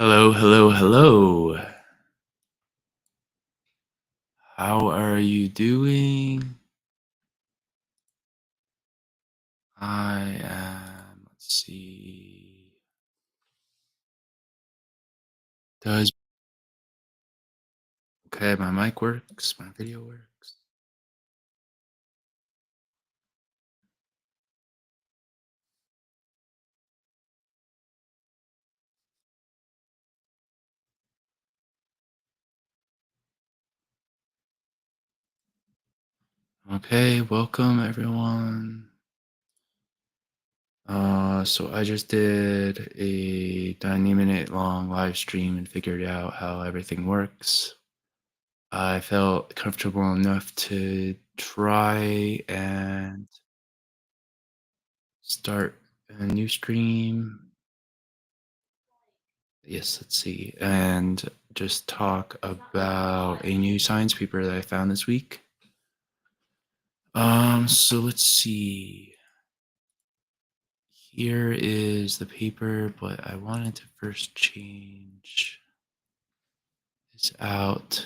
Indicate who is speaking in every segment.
Speaker 1: Hello, hello, hello. How are you doing? I am, let's see. Does okay, my mic works, my video works. Okay, welcome everyone. So I just did a 90-minute long live stream and figured out how everything works. I felt comfortable enough to try and start a new stream. Yes, let's see. And just talk about a new science paper that I found this week. So let's see. Here is the paper, but I wanted to first change this out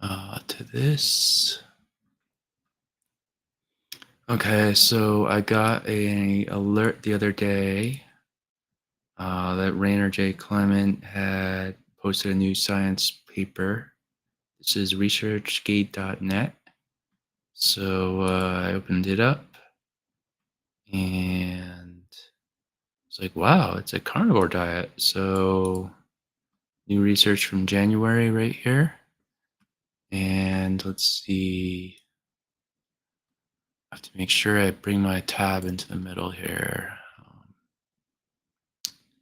Speaker 1: to this. Okay, so I got a alert the other day that Rainer J. Clement had posted a new science paper. This is researchgate.net. So I opened it up and it's like, wow, it's a carnivore diet. So new research from January right here. And let's see. I have to make sure I bring my tab into the middle here.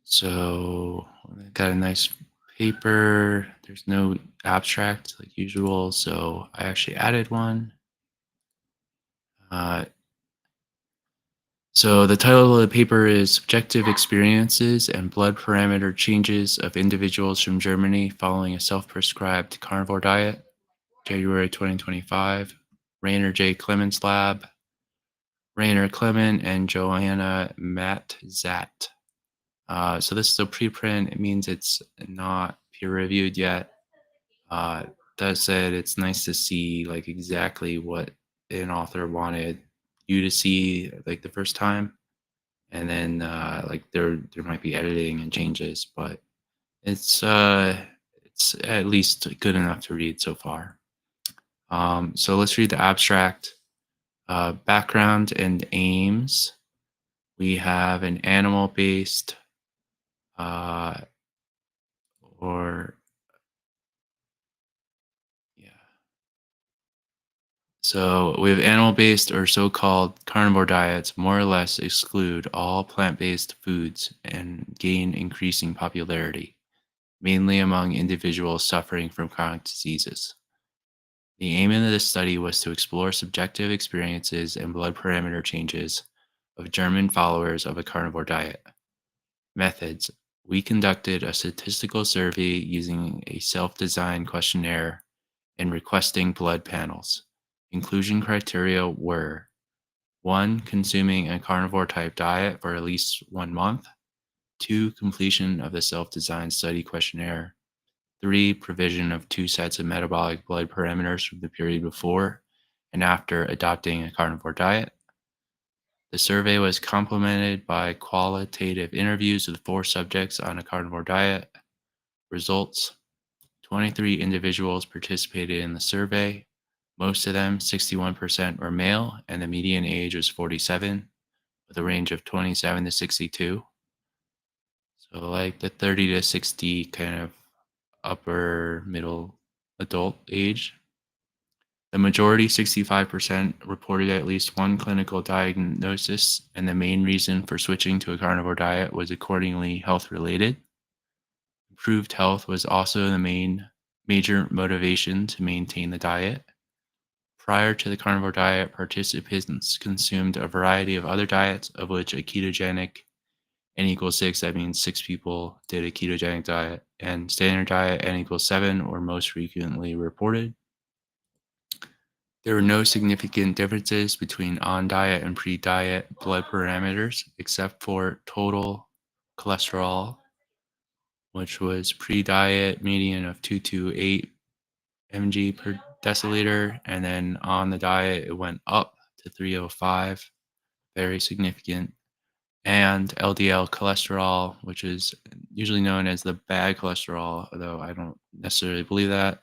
Speaker 1: So I got a nice paper. There's no abstract like usual. So I actually added one. So the title of the paper is Subjective Experiences and Blood Parameter Changes of Individuals from Germany Following a Self-Prescribed Carnivore Diet, January 2025, Rainer J. Clements Lab, Rainer Clement and Joanna Matzat. So this is a preprint. It means it's not peer-reviewed yet. That said, it's nice to see like exactly what an author wanted you to see like the first time. And then like there might be editing and changes, but it's at least good enough to read so far. So let's read the abstract. Background and aims. We have an animal-based or yeah. So we have animal-based or so-called carnivore diets more or less exclude all plant-based foods and gain increasing popularity, mainly among individuals suffering from chronic diseases. The aim of this study was to explore subjective experiences and blood parameter changes of German followers of a carnivore diet. Methods. We conducted a statistical survey using a self-designed questionnaire and requesting blood panels. Inclusion criteria were 1. Consuming a carnivore type diet for at least 1 month. 2. Completion of the self-designed study questionnaire. 3. Provision of 2 sets of metabolic blood parameters from the period before and after adopting a carnivore diet. The survey was complemented by qualitative interviews with 4 subjects on a carnivore diet. Results: 23 individuals participated in the survey. Most of them, 61%, were male, and the median age was 47, with a range of 27 to 62. So like the 30 to 60 kind of upper middle adult age. The majority, 65%, reported at least one clinical diagnosis, and the main reason for switching to a carnivore diet was accordingly health-related. Improved health was also the major motivation to maintain the diet. Prior to the carnivore diet, participants consumed a variety of other diets, of which a ketogenic N equals 6, that means 6 people did a ketogenic diet, and standard diet N equals 7 were most frequently reported. There were no significant differences between on-diet and pre-diet blood parameters, except for total cholesterol, which was pre-diet median of 228 mg per deciliter, and then on the diet it went up to 305, very significant. And LDL cholesterol, which is usually known as the bad cholesterol, although I don't necessarily believe that.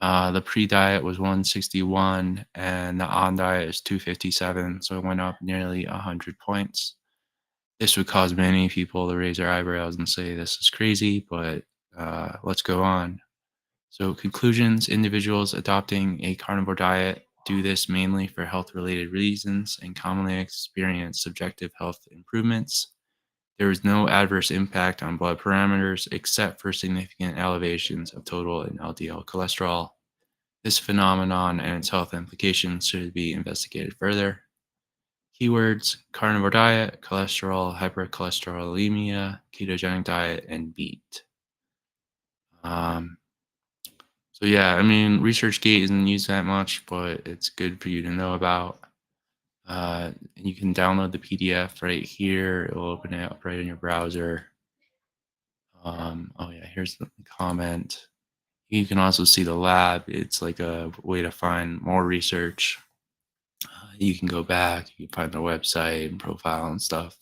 Speaker 1: The pre-diet was 161, and the on-diet is 257, so it went up nearly 100 points. This would cause many people to raise their eyebrows and say this is crazy, but let's go on. So, conclusions: individuals adopting a carnivore diet do this mainly for health related reasons and commonly experience subjective health improvements. There is no adverse impact on blood parameters except for significant elevations of total and LDL cholesterol. This phenomenon and its health implications should be investigated further. Keywords: carnivore diet, cholesterol, hypercholesterolemia, ketogenic diet, and beet. Um, So yeah, I mean, ResearchGate isn't used that much, but it's good for you to know about. You can download the PDF right here. It'll open it up right in your browser. Oh yeah, here's the comment. You can also see the lab. It's like a way to find more research. You can go back, you can find their website and profile and stuff.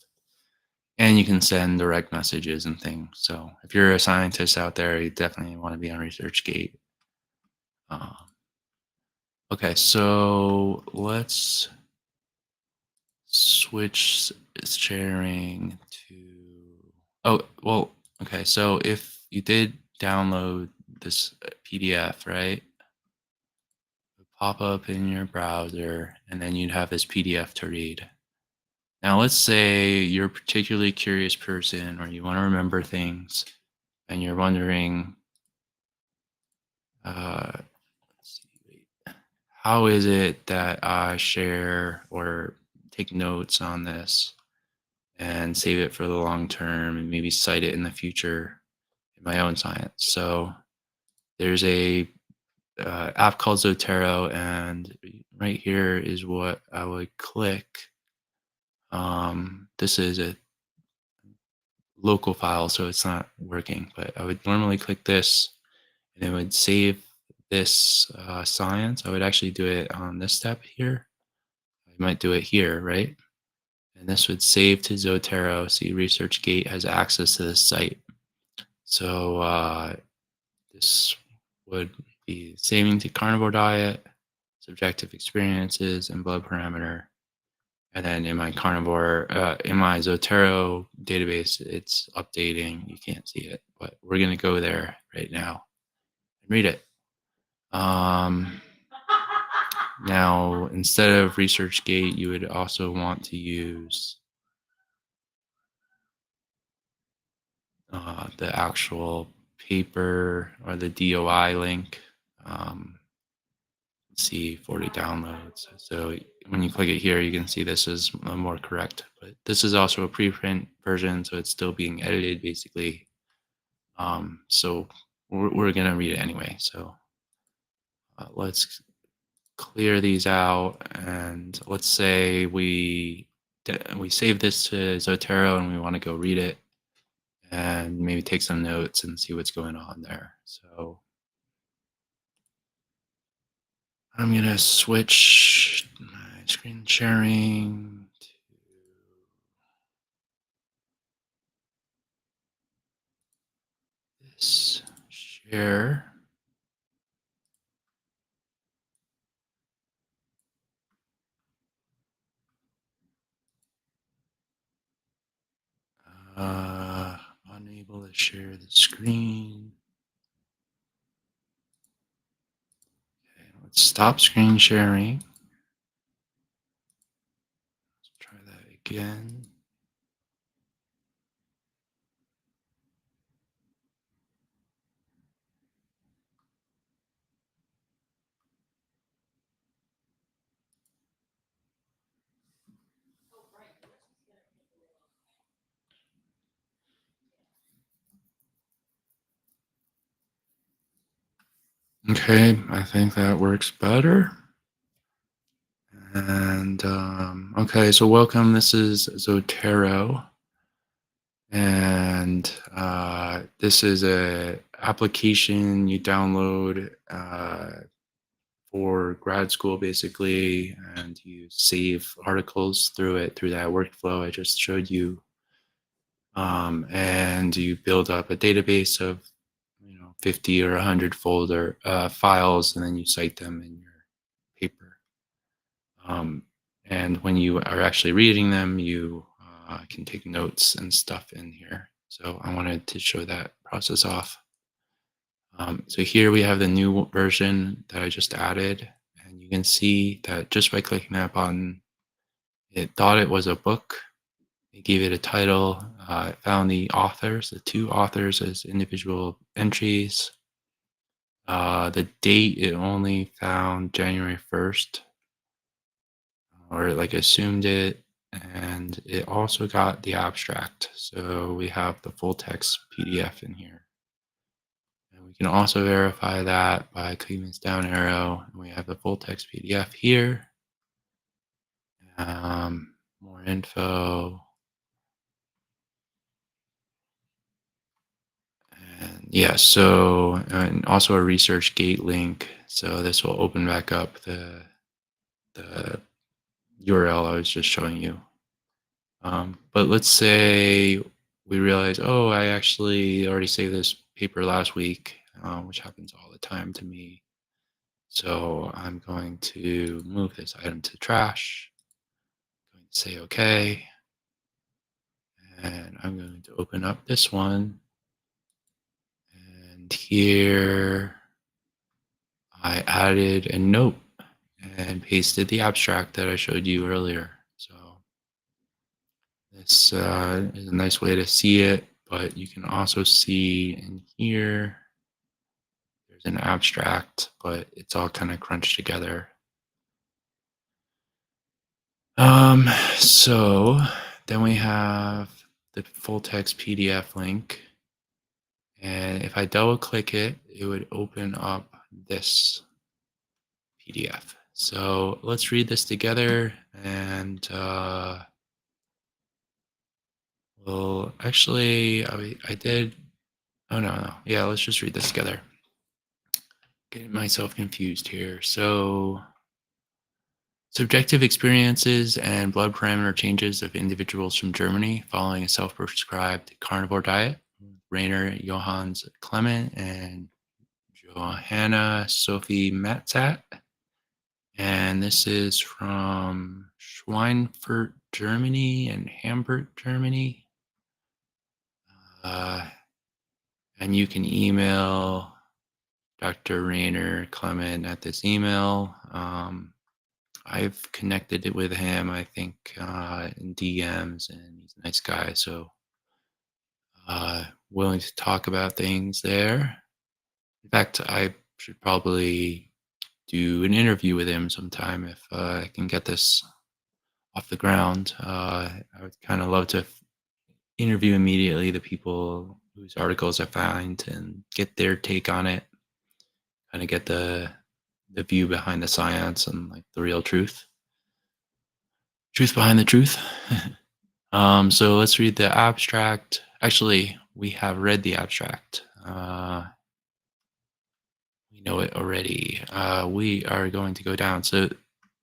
Speaker 1: And you can send direct messages and things. So if you're a scientist out there, you definitely want to be on ResearchGate. Um, Okay, so let's switch sharing to. Oh, well, okay. So if you did download this PDF, right? It would pop up in your browser, and then you'd have this PDF to read. Now, let's say you're a particularly curious person, or you want to remember things, and you're wondering, let's see, how is it that I share or take notes on this and save it for the long term and maybe cite it in the future in my own science? So there's a app called Zotero, and right here is what I would click. This is a local file, so it's not working, but I would normally click this and it would save this science. I would actually do it on this step here. I might do it here, right? And this would save to Zotero. See, ResearchGate has access to this site. So this would be saving to carnivore diet, subjective experiences, and blood parameter. And then in my in my Zotero database, it's updating. You can't see it, but we're going to go there right now and read it. Now, instead of ResearchGate, you would also want to use the actual paper or the DOI link. See 40 downloads. So when you click it here, you can see this is more correct. But this is also a preprint version, so it's still being edited basically. So we're gonna read it anyway. So let's clear these out, and let's say we save this to Zotero and we want to go read it and maybe take some notes and see what's going on there. So I'm gonna switch my screen sharing to this share. Uh, Unable to share the screen. Okay, let's stop screen sharing. Let's try that again. Okay, I think that works better. And okay, so welcome. This is Zotero, and this is a application you download for grad school, basically, and you save articles through it through that workflow I just showed you, and you build up a database of 50 or 100 folder files, and then you cite them in your paper. Um, and when you are actually reading them, you can take notes and stuff in here. So I wanted to show that process off. So here we have the new version that I just added, and you can see that just by clicking that button, it thought it was a book. It gave it a title. It found the authors, the two authors as individual entries. The date, it only found January 1st, or like assumed it, and it also got the abstract. So we have the full text PDF in here. And we can also verify that by clicking this down arrow. And we have the full text PDF here. More info. And yeah, so, and also a research gate link. So this will open back up the URL I was just showing you. But let's say we realize, oh, I actually already saved this paper last week, which happens all the time to me. So I'm going to move this item to trash. I'm going to say OK. And I'm going to open up this one. And here I added a note and pasted the abstract that I showed you earlier. So this is a nice way to see it, but you can also see in here, there's an abstract, but it's all kind of crunched together. So then we have the full text PDF link. And if I double click it, it would open up this PDF. So let's read this together, and well, actually, I did. Oh, no. Yeah, let's just read this together. Getting myself confused here. So, subjective experiences and blood parameter changes of individuals from Germany following a self-prescribed carnivore diet. Rainer Johannes Clement and Johanna Sophie Metzat. And this is from Schweinfurt, Germany and Hamburg, Germany. And you can email Dr. Rainer Clement at this email. I've connected it with him, I think, in DMs, and he's a nice guy. So willing to talk about things there. In fact, I should probably do an interview with him sometime if I can get this off the ground. I would kind of love to interview immediately the people whose articles I find and get their take on it, kind of get the view behind the science and like the real truth behind the truth. So let's read the abstract. Actually, we have read the abstract. We know it already. We are going to go down. So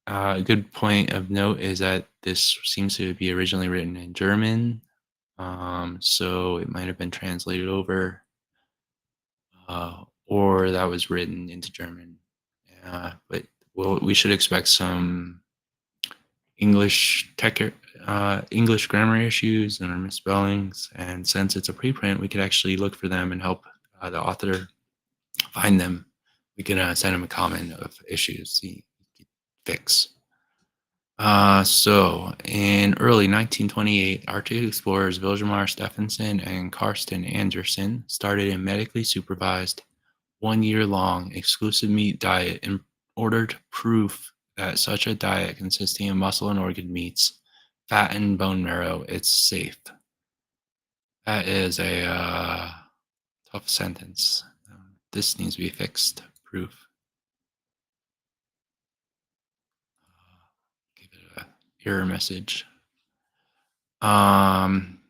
Speaker 1: a good point of note is that this seems to be originally written in German. So it might have been translated over, or that was written into German. But we should expect some English English grammar issues and misspellings. And since it's a preprint, we could actually look for them and help the author find them. We can send him a comment of issues he could fix. So in early 1928, Arctic explorers Valdemar Stephenson and Karsten Andersen started a medically supervised 1 year long exclusive meat diet in order to prove that such a diet consisting of muscle and organ meats, fat and bone marrow, it's safe. That is a tough sentence. This needs to be fixed. Proof. error message. Um,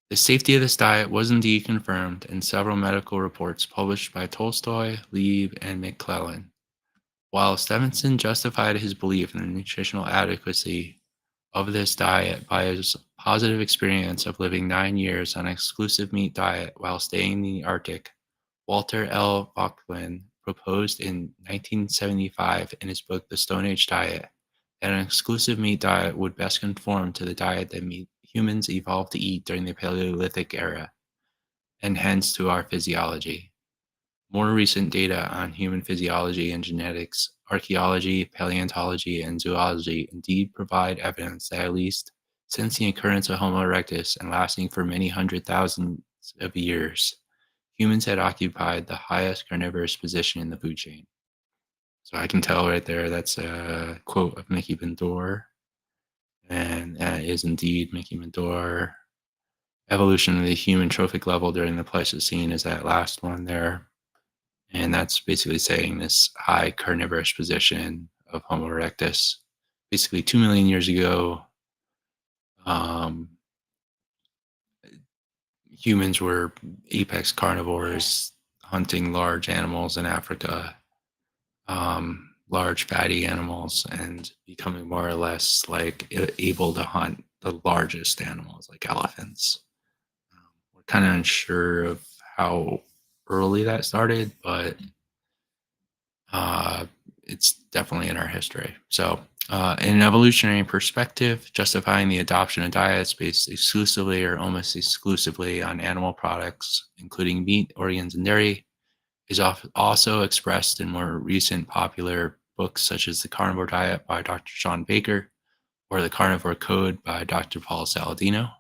Speaker 1: the safety of this diet was indeed confirmed in several medical reports published by Tolstoy, Lieb, and McClellan. While Stevenson justified his belief in the nutritional adequacy of this diet by his positive experience of living 9 years on an exclusive meat diet while staying in the Arctic, Walter L. Bauckham proposed in 1975 in his book The Stone Age Diet that an exclusive meat diet would best conform to the diet that humans evolved to eat during the Paleolithic era, and hence to our physiology. More recent data on human physiology and genetics, archaeology, paleontology, and zoology indeed provide evidence that at least since the occurrence of Homo erectus and lasting for many hundred thousands of years, humans had occupied the highest carnivorous position in the food chain. So I can tell right there that's a quote of Mickey Bendor, and that is indeed Mickey Bendor. Evolution of the human trophic level during the Pleistocene is that last one there. And that's basically saying this high carnivorous position of Homo erectus. Basically, 2 million years ago, um, humans were apex carnivores, hunting large animals in Africa, large fatty animals, and becoming more or less like able to hunt the largest animals like elephants. We're kind of unsure of how early that started, but uh, it's definitely in our history. So, in an evolutionary perspective, justifying the adoption of diets based exclusively or almost exclusively on animal products, including meat, organs, and dairy, is also expressed in more recent popular books such as The Carnivore Diet by Dr. Sean Baker or The Carnivore Code by Dr. Paul Saladino.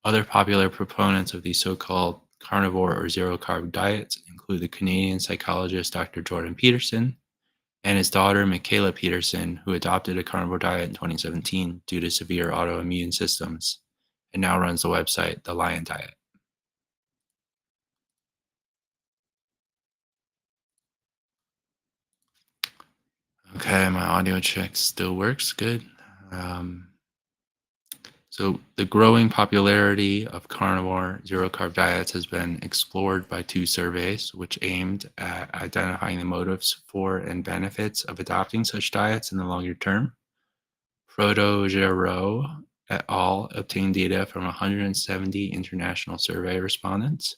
Speaker 1: Other popular proponents of these so-called carnivore or zero-carb diets include the Canadian psychologist Dr. Jordan Peterson and his daughter Michaela Peterson, who adopted a carnivore diet in 2017 due to severe autoimmune systems and now runs the website The Lion Diet. Okay, my audio check still works. Good. Um, so, the growing popularity of carnivore zero carb diets has been explored by two surveys, which aimed at identifying the motives for and benefits of adopting such diets in the longer term. Protogero et al. Obtained data from 170 international survey respondents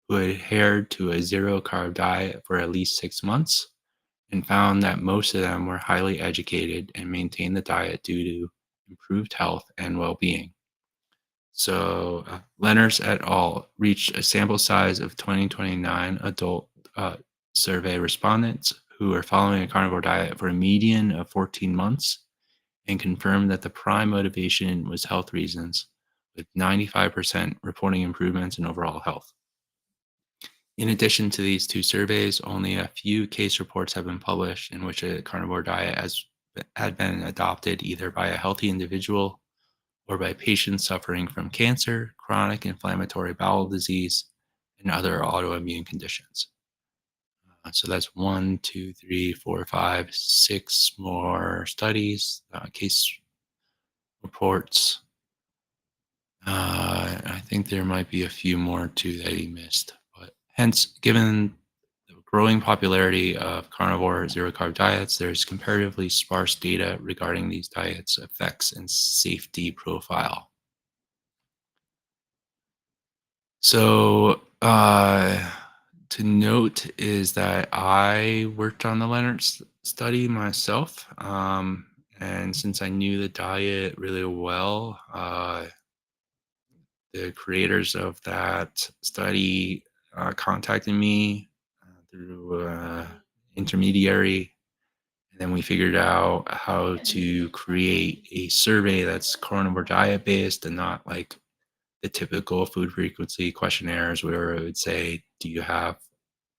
Speaker 1: who adhered to a zero carb diet for at least 6 months and found that most of them were highly educated and maintained the diet due to improved health and well being. So, Lenners et al. Reached a sample size of 2029 adult survey respondents who were following a carnivore diet for a median of 14 months and confirmed that the prime motivation was health reasons, with 95% reporting improvements in overall health. In addition to these two surveys, only a few case reports have been published in which a carnivore diet had been adopted either by a healthy individual or by patients suffering from cancer, chronic inflammatory bowel disease, and other autoimmune conditions. So that's 1, 2, 3, 4, 5, 6 more studies, case reports. I think there might be a few more too that he missed. But hence, given the growing popularity of carnivore zero carb diets, there's comparatively sparse data regarding these diets' effects and safety profile. So, to note is that I worked on the study myself. And since I knew the diet really well, the creators of that study contacted me through intermediary, and then we figured out how to create a survey that's carnivore diet based and not like the typical food frequency questionnaires where it would say, do you have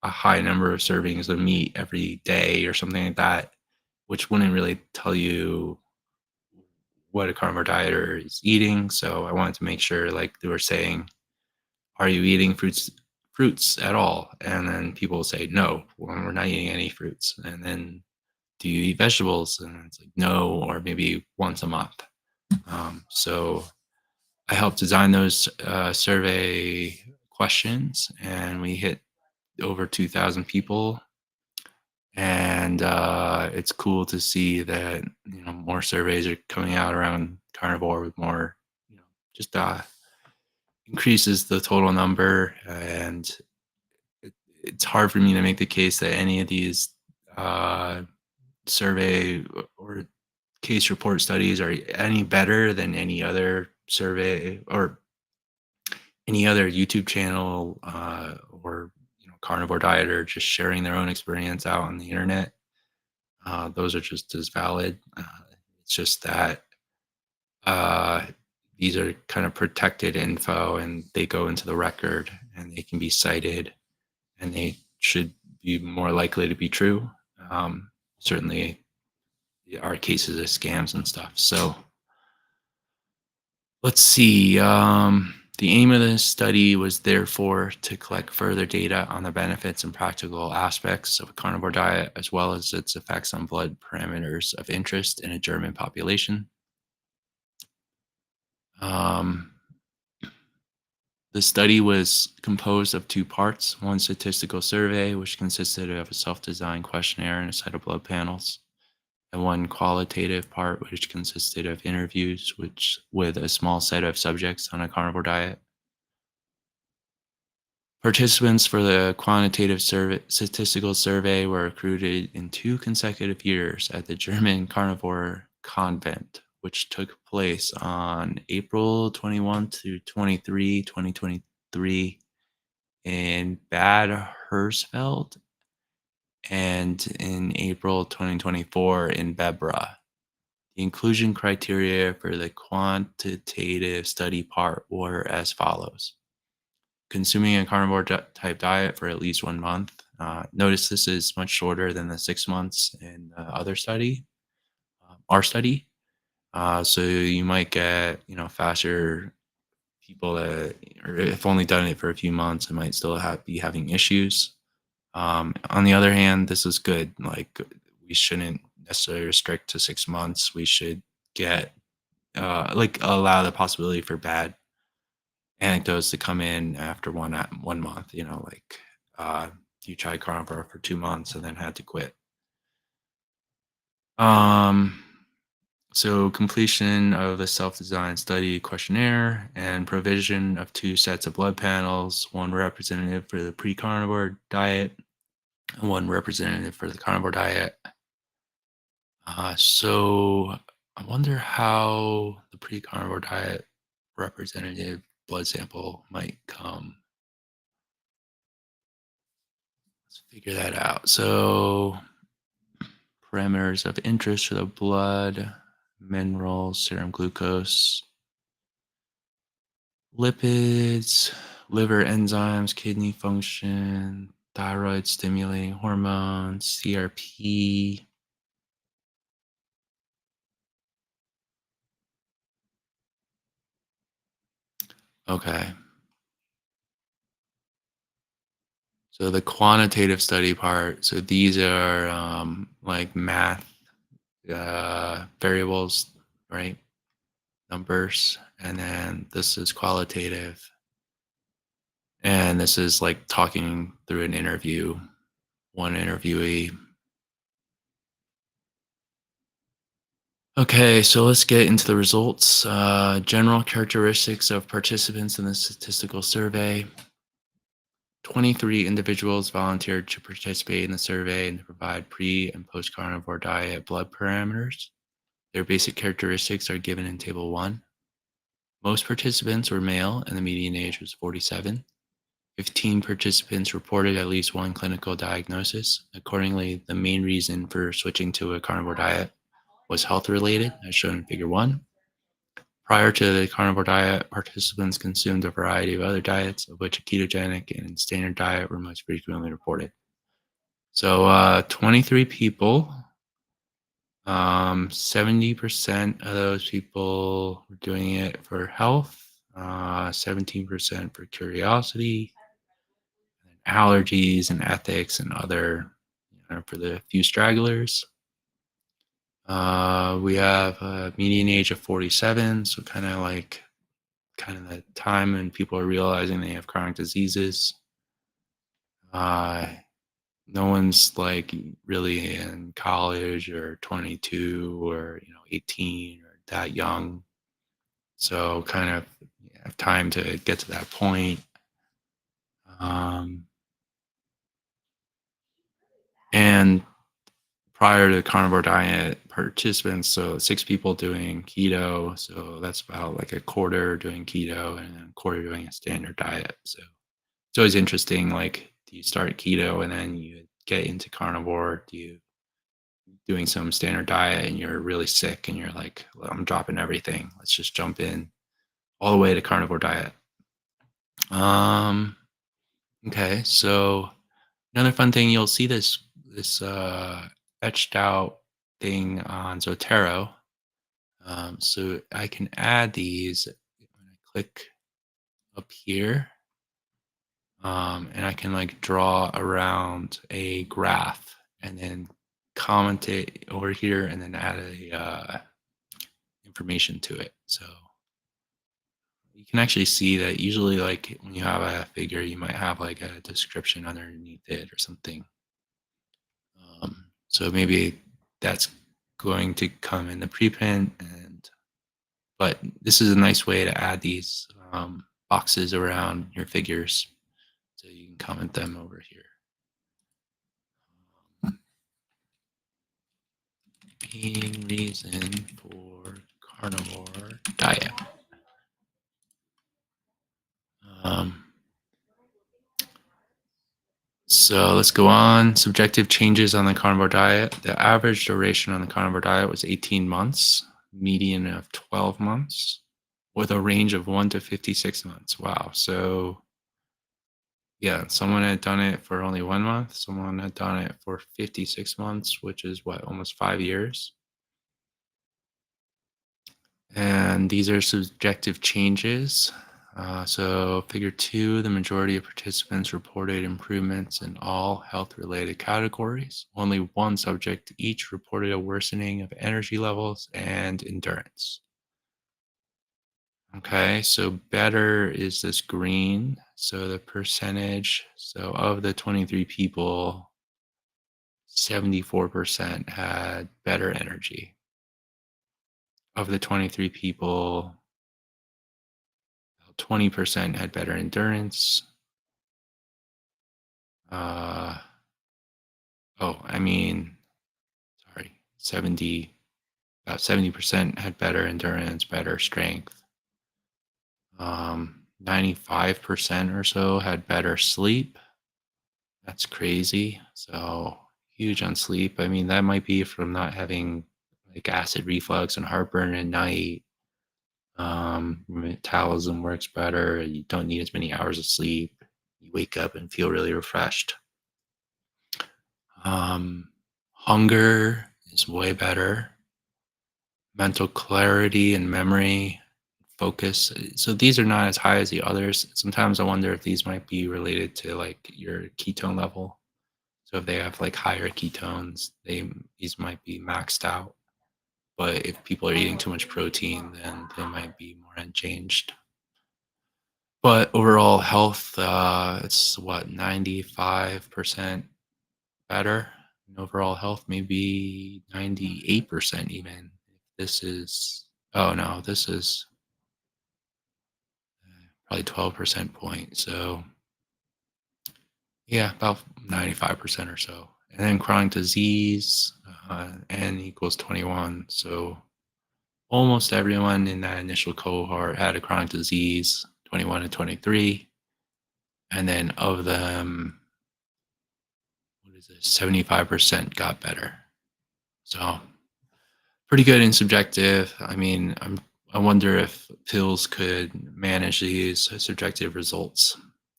Speaker 1: a high number of servings of meat every day or something like that, which wouldn't really tell you what a carnivore dieter is eating. So I wanted to make sure, like they were saying, are you eating fruits at all? And then people will say, no, we're not eating any fruits. And then do you eat vegetables? And it's like, no, or maybe once a month. So I helped design those survey questions, and we hit over 2,000 people. And it's cool to see that more surveys are coming out around carnivore with more, just increases the total number. And it's hard for me to make the case that any of these uh, survey or case report studies are any better than any other survey or any other YouTube channel, or carnivore dieter just sharing their own experience out on the internet. Those are just as valid. It's just that uh, these are kind of protected info, and they go into the record, and they can be cited, and they should be more likely to be true. Certainly, there are cases of scams and stuff. So let's see. The aim of this study was therefore to collect further data on the benefits and practical aspects of a carnivore diet, as well as its effects on blood parameters of interest in a German population. Um, the study was composed of two parts: one statistical survey, which consisted of a self-designed questionnaire and a set of blood panels, and one qualitative part, which consisted of interviews with a small set of subjects on a carnivore diet. Participants for the quantitative statistical survey were recruited in 2 consecutive years at the German Carnivore Convent, which took place on April 21 to 23, 2023 in Bad Hersfeld, and in April 2024 in Bebra. The inclusion criteria for the quantitative study part were as follows: consuming a carnivore type diet for at least 1 month. Notice this is much shorter than the 6 months in the other study, our study. So you might get, faster people that, or if only done it for a few months, it might still be having issues. On the other hand, this is good. Like, we shouldn't necessarily restrict to 6 months. We should get, allow the possibility for bad anecdotes to come in after 1 month. Uh, you tried carnivore for 2 months and then had to quit. Um, so completion of the self-designed study questionnaire and provision of 2 sets of blood panels, one representative for the pre-carnivore diet and one representative for the carnivore diet. So I wonder how the pre-carnivore diet representative blood sample might come. Let's figure that out. So parameters of interest for the blood, minerals, serum glucose, lipids, liver enzymes, kidney function, thyroid stimulating hormones, CRP. Okay. So the quantitative study part, so these are like math variables, right? Numbers. And then this is qualitative. And this is like talking through an interview, one interviewee. Okay, so let's get into the results. General characteristics of participants in the statistical survey. 23 individuals volunteered to participate in the survey and to provide pre and post carnivore diet blood parameters. Their basic characteristics are given in Table 1. Most participants were male and the median age was 47. 15 participants reported at least one clinical diagnosis. Accordingly, the main reason for switching to a carnivore diet was health related, as shown in Figure 1. Prior to the carnivore diet, participants consumed a variety of other diets, of which a ketogenic and standard diet were most frequently reported. So 23 people, 70% of those people were doing it for health, 17% for curiosity, allergies and ethics, and other, for the few stragglers. We have a median age of 47, so kind of the time when people are realizing they have chronic diseases. Uh, no one's like really in college or 22 or 18 or that young, so kind of have time to get to that point. And prior to the carnivore diet, participants, so 6 people doing keto, so that's about like a quarter doing keto and then a quarter doing a standard diet. So it's always interesting, like, do you start keto and then you get into carnivore? Do you doing some standard diet and you're really sick and you're like, well, I'm dropping everything, let's just jump in all the way to carnivore diet? um okay, so another fun thing, you'll see this etched out thing on Zotero. So I can add these when I click up here, and I can like draw around a graph and then comment it over here and then add a information to it. So you can actually see that usually, like when you have a figure, you might have like a description underneath it or something. So maybe that's going to come in the preprint, but this is a nice way to add these boxes around your figures, so you can comment them over here. Main reason for carnivore diet. Um, so let's go on. Subjective changes on the carnivore diet. The average duration on the carnivore diet was 18 months, median of 12 months, with a range of 1 to 56 months. Wow. So yeah, someone had done it for only 1 month. Someone had done it for 56 months, which is what, almost 5 years. And these are subjective changes. So figure 2, the majority of participants reported improvements in all health-related categories. Only one subject each reported a worsening of energy levels and endurance. Okay, so better is this green. So the percentage, so of the 23 people, 74% had better energy. Of the 23 people, 20% had better endurance. Uh, oh, I mean, sorry, about 70% had better endurance, better strength. 95% or so had better sleep. That's crazy. So huge on sleep. I mean, that might be from not having like acid reflux and heartburn at night. Metabolism works better. You don't need as many hours of sleep. You wake up and feel really refreshed. Um, Hunger is way better. Mental clarity and memory, focus. So these are not as high as the others. Sometimes I wonder if these might be related to like your ketone level. So if they have like higher ketones, these might be maxed out. But if people are eating too much protein, then they might be more unchanged. But overall health, it's what, 95% better in overall health, maybe 98% even. This is, oh no, this is probably 12% point. So yeah, about 95% or so. And then chronic disease, N equals 21. So almost everyone in that initial cohort had a chronic disease, 21 and 23. And then of them, what is it, 75% got better. So pretty good and subjective. I mean, I wonder if pills could manage these subjective results.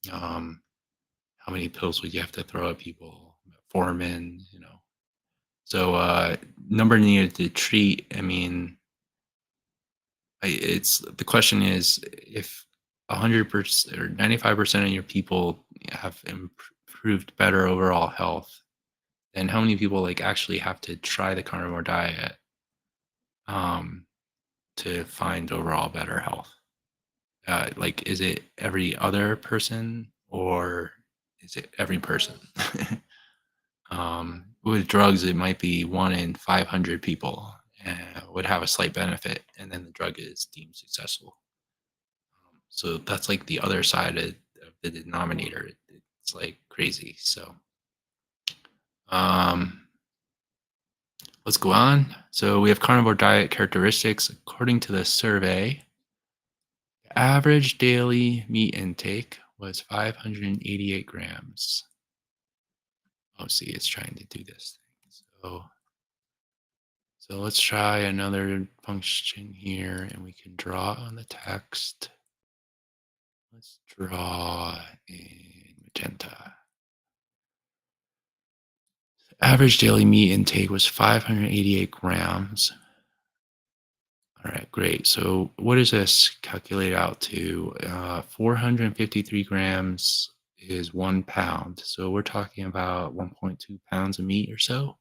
Speaker 1: How many pills would you have to throw at people? Metformin, you know. So number needed to treat. I mean, it's the question is, if 100% or 95% of your people have improved better overall health, then how many people like actually have to try the carnivore diet? um, to find overall better health? Like, is it every other person or is it every person? With drugs, it might be 1 in 500 people would have a slight benefit, and then the drug is deemed successful. So that's like the other side of the denominator. It's like crazy. So um, let's go on. So we have carnivore diet characteristics. According to the survey, average daily meat intake was 588 grams. Oh, see, it's trying to do this thing. So let's try another function here, and we can draw on the text. Let's draw in magenta. Average daily meat intake was 588 grams. All right, great. So what does this calculate out to? 453 grams is 1 pound. So we're talking about 1.2 pounds of meat or so.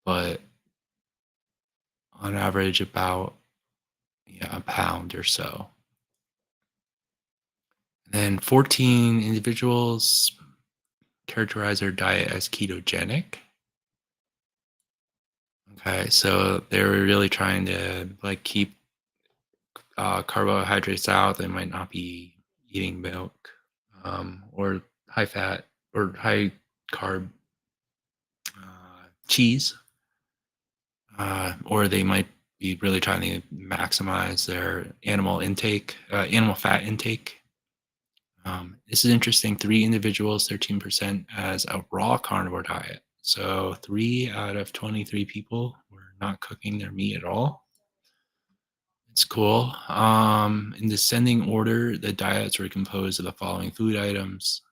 Speaker 1: But on average, about a pound or so. Then 14 individuals characterize their diet as ketogenic. Okay, so they were really trying to like keep carbohydrates out. They might not be eating milk or high fat or high carb cheese, or they might be really trying to maximize their animal fat intake. This is interesting. 3 individuals, 13% as a raw carnivore diet. So 3 out of 23 people were not cooking their meat at all. It's cool. In descending order, the diets were composed of the following food items: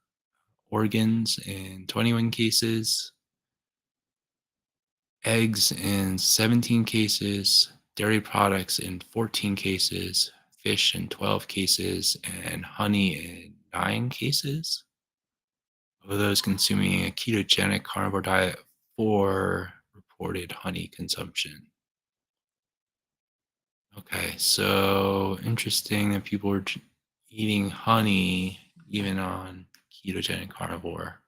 Speaker 1: organs in 21 cases, eggs in 17 cases, dairy products in 14 cases, fish in 12 cases, and honey in 9 cases. Of those consuming a ketogenic carnivore diet, 4 reported honey consumption. Okay, so interesting that people were eating honey even on ketogenic carnivore.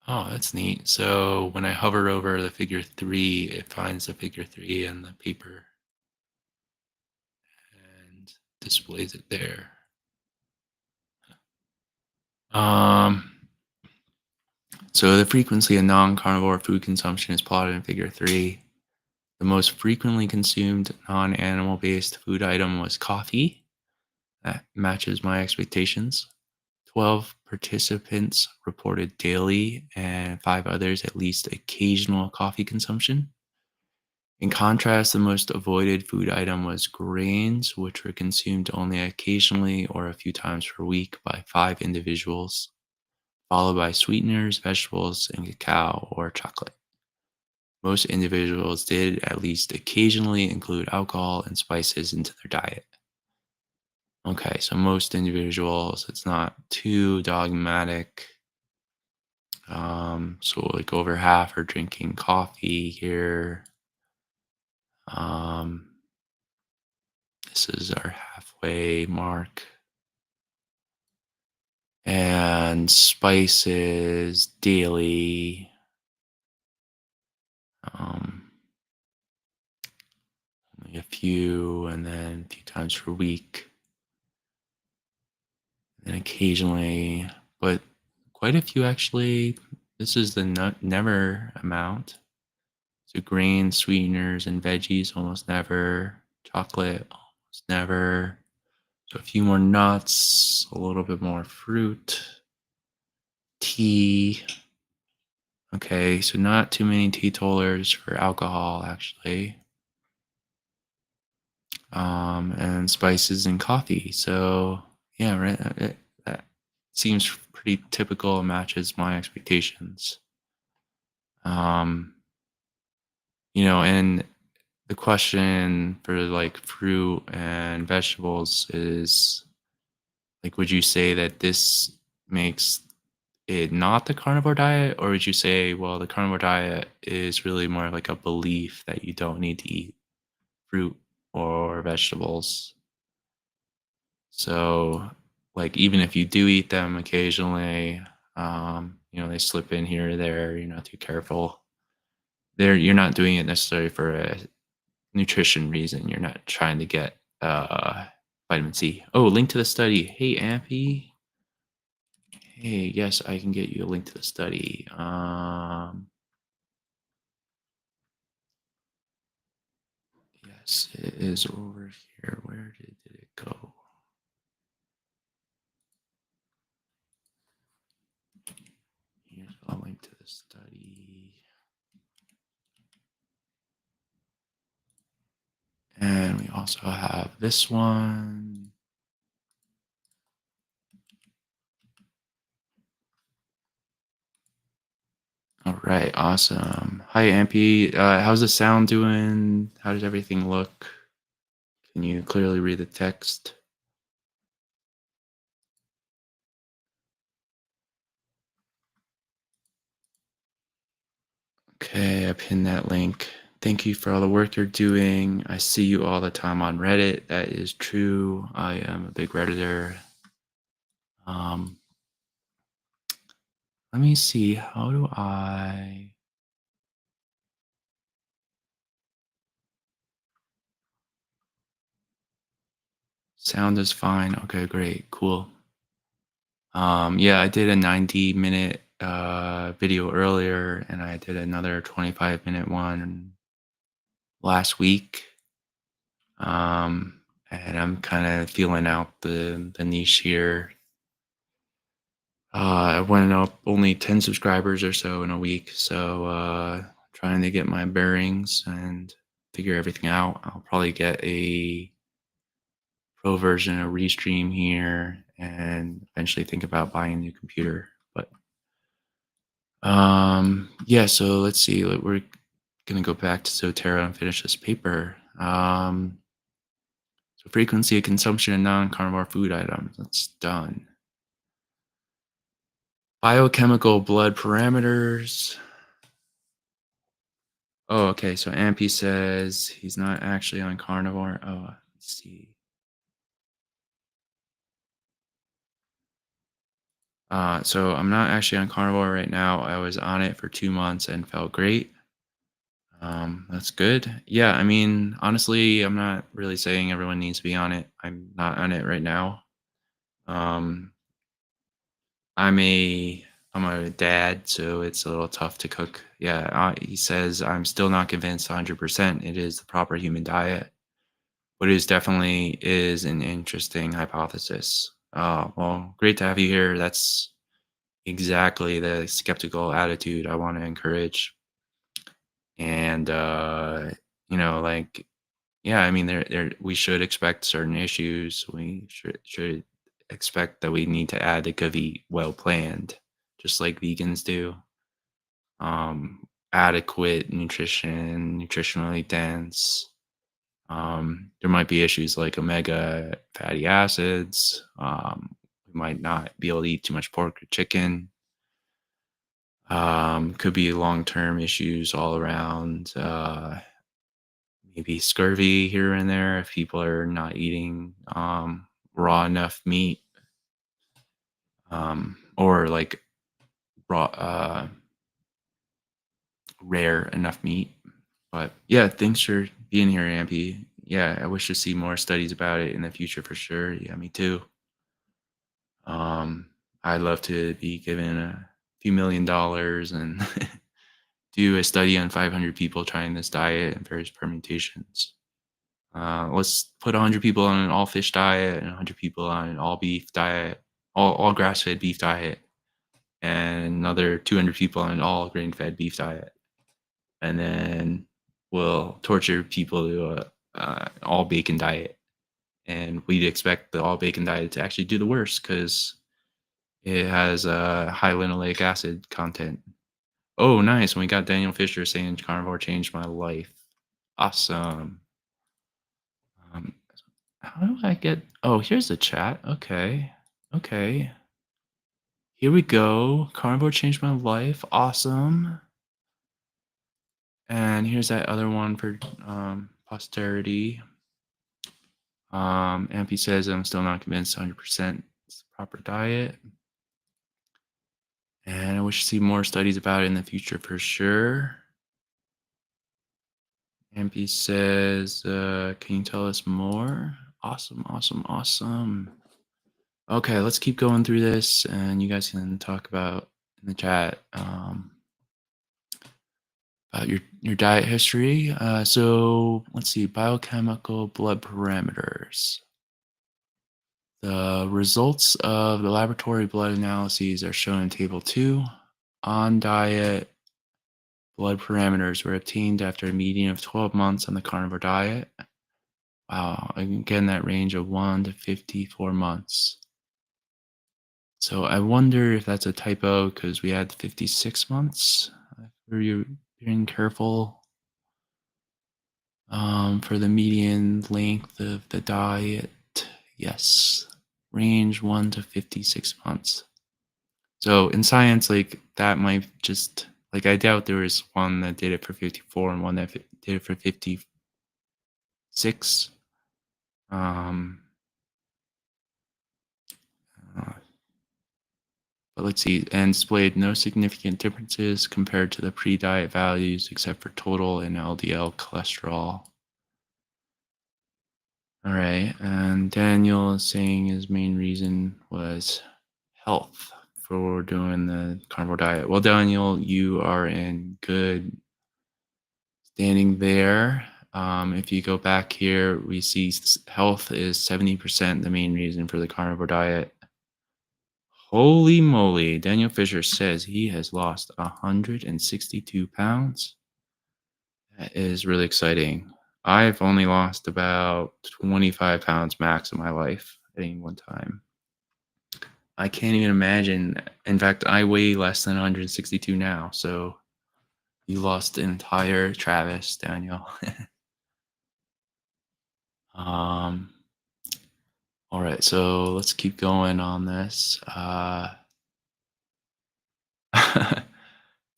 Speaker 1: Oh, that's neat. So when I hover over the figure 3, it finds the figure 3 in the paper and displays it there. Um, so the frequency of non-carnivore food consumption is plotted in figure 3. The most frequently consumed non-animal based food item was coffee. That matches my expectations. 12 participants reported daily, and 5 others at least occasional coffee consumption. In contrast, the most avoided food item was grains, which were consumed only occasionally or a few times per week by 5 individuals, followed by sweeteners, vegetables, and cacao or chocolate. Most individuals did at least occasionally include alcohol and spices into their diet. Okay, so most individuals, it's not too dogmatic. So like over half are drinking coffee here. Um, this is our halfway mark. And spices daily. Um, Only a few, and then a few times per week. And occasionally, but quite a few actually. This is the never amount. So grains, sweeteners, and veggies almost never. Chocolate almost never. So a few more nuts, a little bit more fruit, tea. Okay, so not too many teetotalers for alcohol actually. And spices and coffee. So yeah, right. That seems pretty typical and matches my expectations. Um, and the question for like fruit and vegetables is like, would you say that this makes it not the carnivore diet, or would you say, well, the carnivore diet is really more like a belief that you don't need to eat fruit or vegetables? So, like, even if you do eat them occasionally, they slip in here or there, you're not too careful. You're not doing it necessarily for a nutrition reason. You're not trying to get vitamin C. Oh, link to the study. Hey, Ampy. Hey, yes, I can get you a link to the study. Yes, it is over here. Where did it go? Here's a link to the study. And we also have this one. All right, awesome. Hi, Ampy. How's the sound doing? How does everything look? Can you clearly read the text? Okay, I pinned that link. Thank you for all the work you're doing. I see you all the time on Reddit. That is true. I am a big Redditor. Um, Let me see. How do I? Sound is fine. Okay, great. Cool. Yeah, I did a 90-minute video earlier, and I did another 25-minute one last week. And I'm kind of feeling out the niche here. I went up only 10 subscribers or so in a week, so trying to get my bearings and figure everything out. I'll probably get a pro version of Restream here and eventually think about buying a new computer. But yeah, so let's see. We're gonna go back to Zotero and finish this paper. So frequency of consumption of non-carnivore food items. That's done. Biochemical blood parameters. Oh, okay. So Ampy says he's not actually on carnivore. Oh, let's see. So I'm not actually on carnivore right now. I was on it for 2 months and felt great. That's good. Yeah, I mean, honestly, I'm not really saying everyone needs to be on it. I'm not on it right now. Um, I'm a dad, so it's a little tough to cook. Yeah, he says I'm still not convinced 100% it is the proper human diet, but it definitely is an interesting hypothesis. Well, great to have you here. That's exactly the skeptical attitude I want to encourage. And like, yeah, I mean, there we should expect certain issues. We should expect that we need to add the Gavi well planned, just like vegans do. Adequate nutrition, nutritionally dense. There might be issues like omega fatty acids. We might not be able to eat too much pork or chicken. Could be long-term issues all around. Maybe scurvy here and there if people are not eating raw enough meat, or like raw rare enough meat. But yeah, thanks for being here, Ampy. Yeah, I wish to see more studies about it in the future for sure. Yeah, me too. um I'd love to be given a few $1 million and do a study on 500 people trying this diet and various permutations. Let's put 100 people on an all fish diet and 100 people on an all beef diet, all grass fed beef diet, and another 200 people on an all grain fed beef diet. And then we'll torture people to all bacon diet. And we'd expect the all bacon diet to actually do the worst because it has a high linoleic acid content. Oh, nice. We got Daniel Fisher saying carnivore changed my life. Awesome. Um, how do I get? Oh, here's the chat. Okay. Okay. Here we go. Carnivore changed my life. Awesome. And here's that other one for posterity. Ampy says I'm still not convinced 100% it's the proper diet. And I wish to see more studies about it in the future for sure. Ampy says, can you tell us more? Awesome, awesome, awesome. Okay, let's keep going through this, and you guys can talk about in the chat about your diet history. So let's see, biochemical blood parameters. The results of the laboratory blood analyses are shown in Table 2. On diet, blood parameters were obtained after a median of 12 months on the carnivore diet. Wow, again, that range of 1 to 54 months. So I wonder if that's a typo because we had 56 months. Were you being careful for the median length of the diet? Yes, range 1 to 56 months. So in science, like that might just like I doubt there was one that did it for 54 and one that did it for 56. Um, uh, but let's see, and displayed no significant differences compared to the pre-diet values except for total and LDL cholesterol. All right, and Daniel is saying his main reason was health for doing the carnivore diet. Well, Daniel, you are in good standing there. If you go back here, we see health is 70% the main reason for the carnivore diet. Holy moly, Daniel Fisher says he has lost 162 pounds. That is really exciting. I've only lost about 25 pounds max in my life at any one time. I can't even imagine. In fact, I weigh less than 162 now. So you lost an entire Travis, Daniel. um, all right, so let's keep going on this.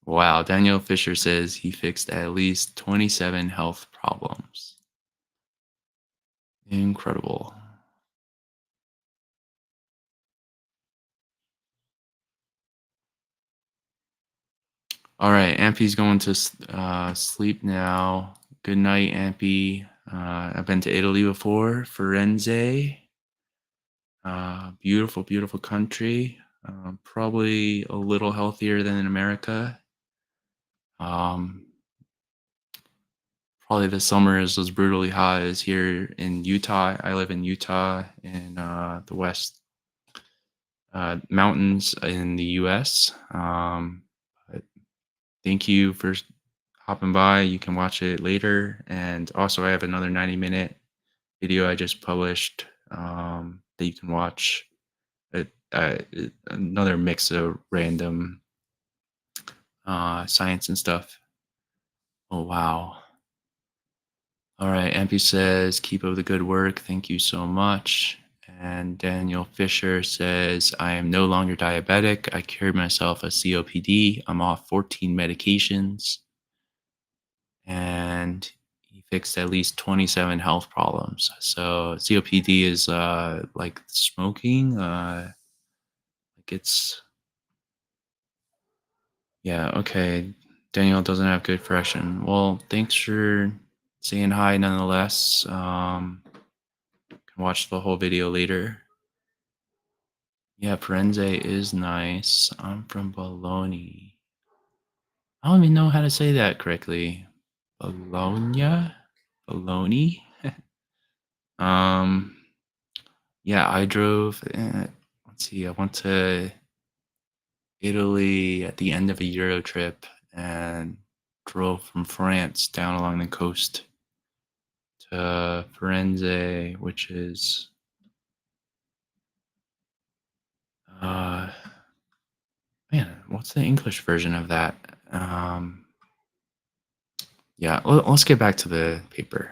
Speaker 1: Wow, Daniel Fisher says he fixed at least 27 health problems. Incredible. All right, Ampy's going to sleep now. Good night, Ampy. I've been to Italy before, Firenze. Beautiful, beautiful country. Probably a little healthier than in America. Um, Probably the summer is as brutally hot as here in Utah. I live in Utah in the West mountains in the U.S. But thank you for hopping by. You can watch it later. And also, I have another 90-minute video I just published that you can watch. Another mix of random science and stuff. Oh, wow. All right. MP says, keep up the good work. Thank you so much. And Daniel Fisher says, I am no longer diabetic. I cured myself of COPD. I'm off 14 medications. And he fixed at least 27 health problems. So COPD is like smoking. Like it's, yeah, okay. Daniel doesn't have good correction. Well, thanks for saying hi nonetheless. Can watch the whole video later. Yeah, Firenze is nice. I'm from Bologna. I don't even know how to say that correctly. Bologna? Bologna? um, yeah, I drove. Let's see, I went to Italy at the end of a Euro trip and drove from France down along the coast to Firenze, which is uh man, what's the English version of that? Yeah, let's get back to the paper.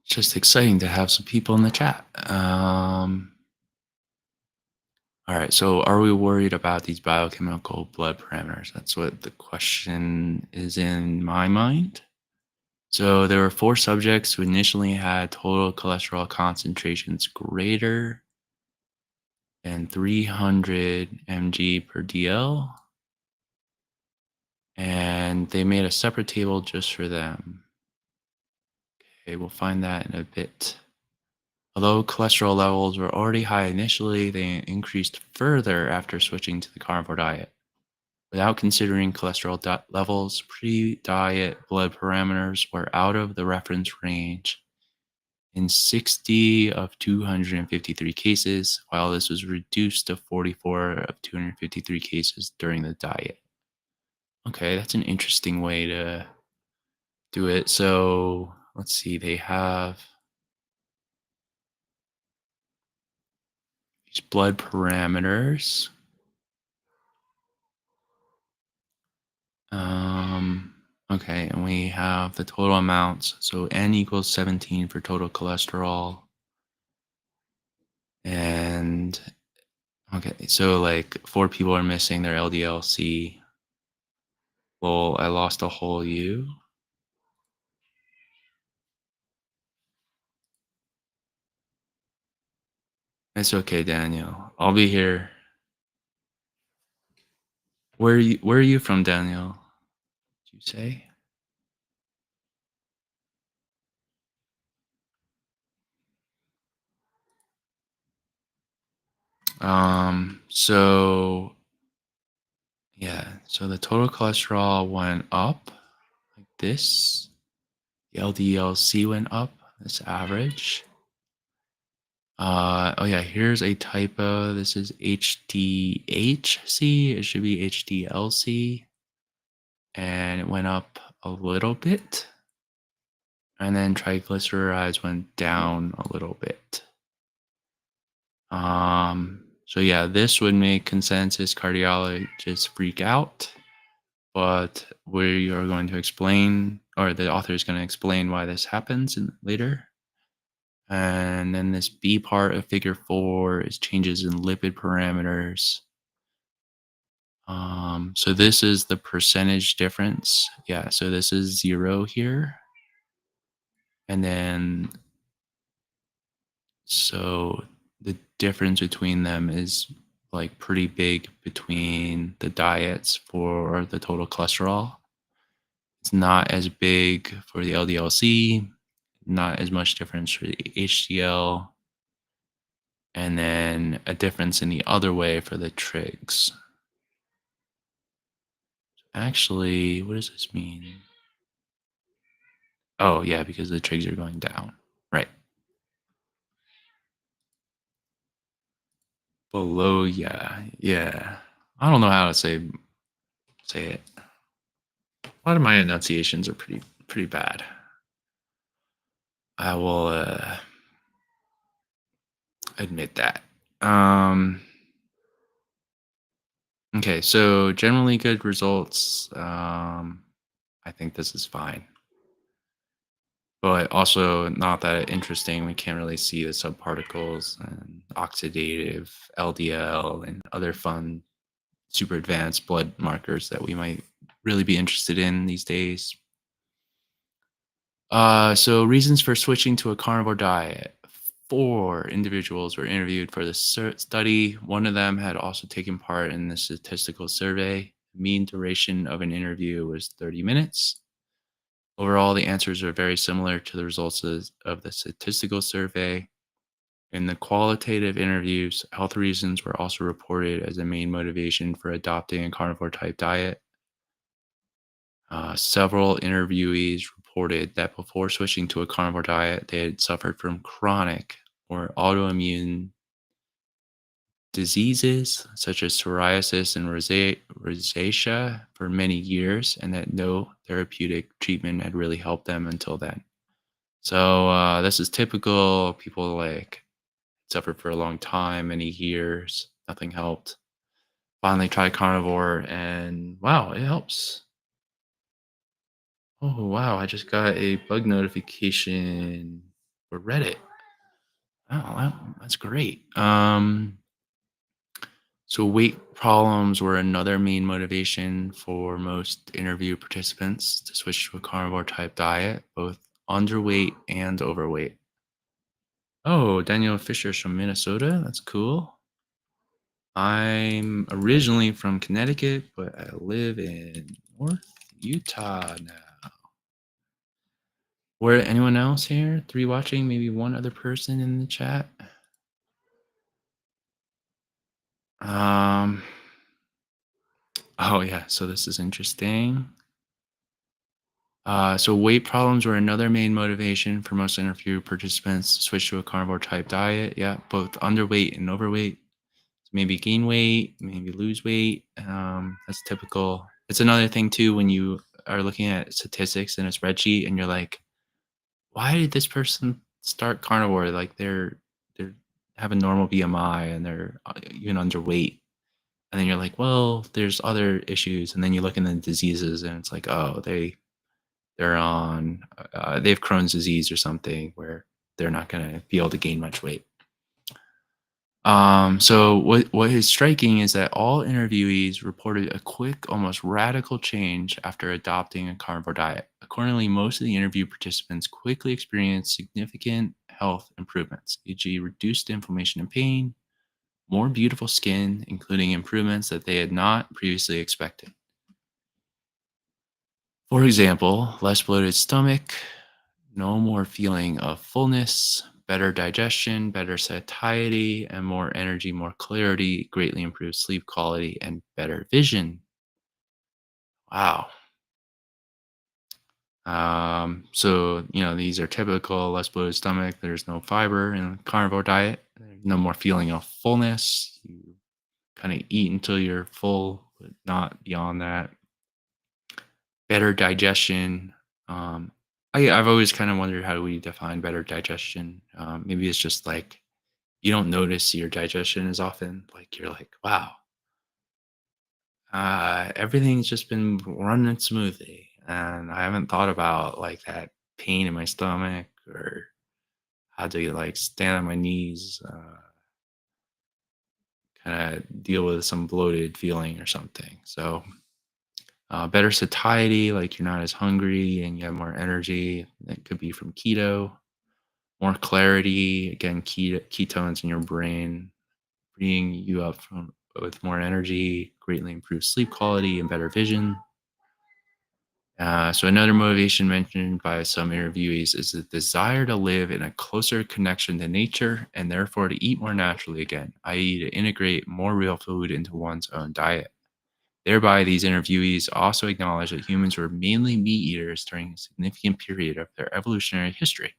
Speaker 1: It's just exciting to have some people in the chat. All right. So, are we worried about these biochemical blood parameters? That's what the question is in my mind. So, there were four subjects who initially had total cholesterol concentrations greater than 300 mg per dl, and they made a separate table just for them. Okay, we'll find that in a bit. Although cholesterol levels were already high initially, they increased further after switching to the carnivore diet. Without considering cholesterol levels, pre-diet blood parameters were out of the reference range in 60 of 253 cases, while this was reduced to 44 of 253 cases during the diet. Okay, that's an interesting way to do it. So let's see, they have these blood parameters. Um, okay, and we have the total amounts. So N equals 17 for total cholesterol. And okay, so like four people are missing their LDLC. Well, I lost a whole U. It's okay, Daniel. I'll be here. Where are you from, Daniel? Did you say? So yeah, so the total cholesterol went up like this. The LDLC went up. That's average. Oh yeah, here's a typo. This is HDHC. It should be HDLC. And it went up a little bit. And then triglycerides went down a little bit. So yeah, this would make consensus cardiologists freak out, but we are going to explain, or the author is going to explain why this happens later. And then this B part of figure 4 is changes in lipid parameters. So this is the percentage difference. Yeah, so this is 0 here. And then, so the difference between them is like pretty big between the diets for the total cholesterol. It's not as big for the LDLC, not as much difference for the HDL, and then a difference in the other way for the trigs. Actually, what does this mean? Oh, yeah, because the trigs are going down. Right. Below, yeah. Yeah. I don't know how to say it. A lot of my enunciations are pretty bad. I will admit that. Okay, so generally good results. I think this is fine, but also not that interesting. We can't really see the subparticles and oxidative LDL and other fun, super advanced blood markers that we might really be interested in these days. So reasons for switching to a carnivore diet. Four individuals were interviewed for the study. One of them had also taken part in the statistical survey. Mean duration of an interview was 30 minutes. Overall, the answers are very similar to the results of the statistical survey. In the qualitative interviews, health reasons were also reported as a main motivation for adopting a carnivore type diet. Several interviewees reported that before switching to a carnivore diet, they had suffered from chronic or autoimmune diseases such as psoriasis and rosacea for many years, and that no therapeutic treatment had really helped them until then. So this is typical. People like suffered for a long time, many years, nothing helped. Finally tried carnivore, and wow, it helps. Oh, wow, I just got a bug notification for Reddit. Oh, that's great. So, weight problems were another main motivation for most interview participants to switch to a carnivore type diet, both underweight and overweight. Oh, Daniel Fisher's from Minnesota. That's cool. I'm originally from Connecticut, but I live in North Utah now. Were anyone else here? Three watching, maybe one other person in the chat. Um. Oh yeah. So this is interesting. So weight problems were another main motivation for most interview participants to switch to a carnivore type diet. Yeah, both underweight and overweight. Maybe gain weight, maybe lose weight. That's typical. It's another thing too when you are looking at statistics in a spreadsheet and you're like, why did this person start carnivore? Like they're have a normal BMI and they're even underweight. And then you're like, well, there's other issues. And then you look in the diseases and it's like, oh, they're on they have Crohn's disease or something where they're not going to be able to gain much weight. So what is striking is that all interviewees reported a quick, almost radical change after adopting a carnivore diet. Accordingly, most of the interview participants quickly experienced significant health improvements, e.g., reduced inflammation and pain, more beautiful skin, including improvements that they had not previously expected. For example, less bloated stomach, no more feeling of fullness, better digestion, better satiety, and more energy, more clarity, greatly improved sleep quality, and better vision. Wow. So these are typical less bloated stomach. There's no fiber in a carnivore diet. No more feeling of fullness. You kind of eat until you're full, but not beyond that. Better digestion. Um, I've always kind of wondered how do we define better digestion. Maybe it's just like you don't notice your digestion as often. Like you're like, wow, everything's just been running smoothly, and I haven't thought about like that pain in my stomach or how to like stand on my knees, kind of deal with some bloated feeling or something. So better satiety, like you're not as hungry and you have more energy. That could be from keto. More clarity, again, ketones in your brain, freeing you up from with more energy, greatly improved sleep quality and better vision. So another motivation mentioned by some interviewees is the desire to live in a closer connection to nature and therefore to eat more naturally again, i.e., to integrate more real food into one's own diet. Thereby, these interviewees also acknowledge that humans were mainly meat eaters during a significant period of their evolutionary history.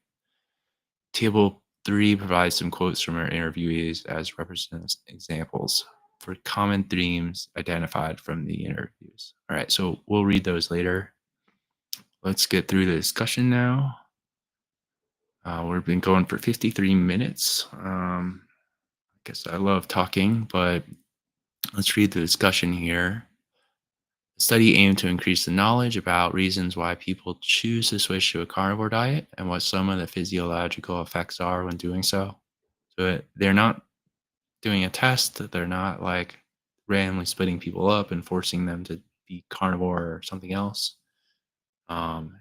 Speaker 1: Table 3 provides some quotes from our interviewees as representative examples for common themes identified from the interviews. All right, so we'll read those later. Let's get through the discussion now. We've been going for 53 minutes. I guess I love talking, but let's read the discussion here. The study aimed to increase the knowledge about reasons why people choose to switch to a carnivore diet and what some of the physiological effects are when doing so. So they're not doing a test, they're not like randomly splitting people up and forcing them to be carnivore or something else.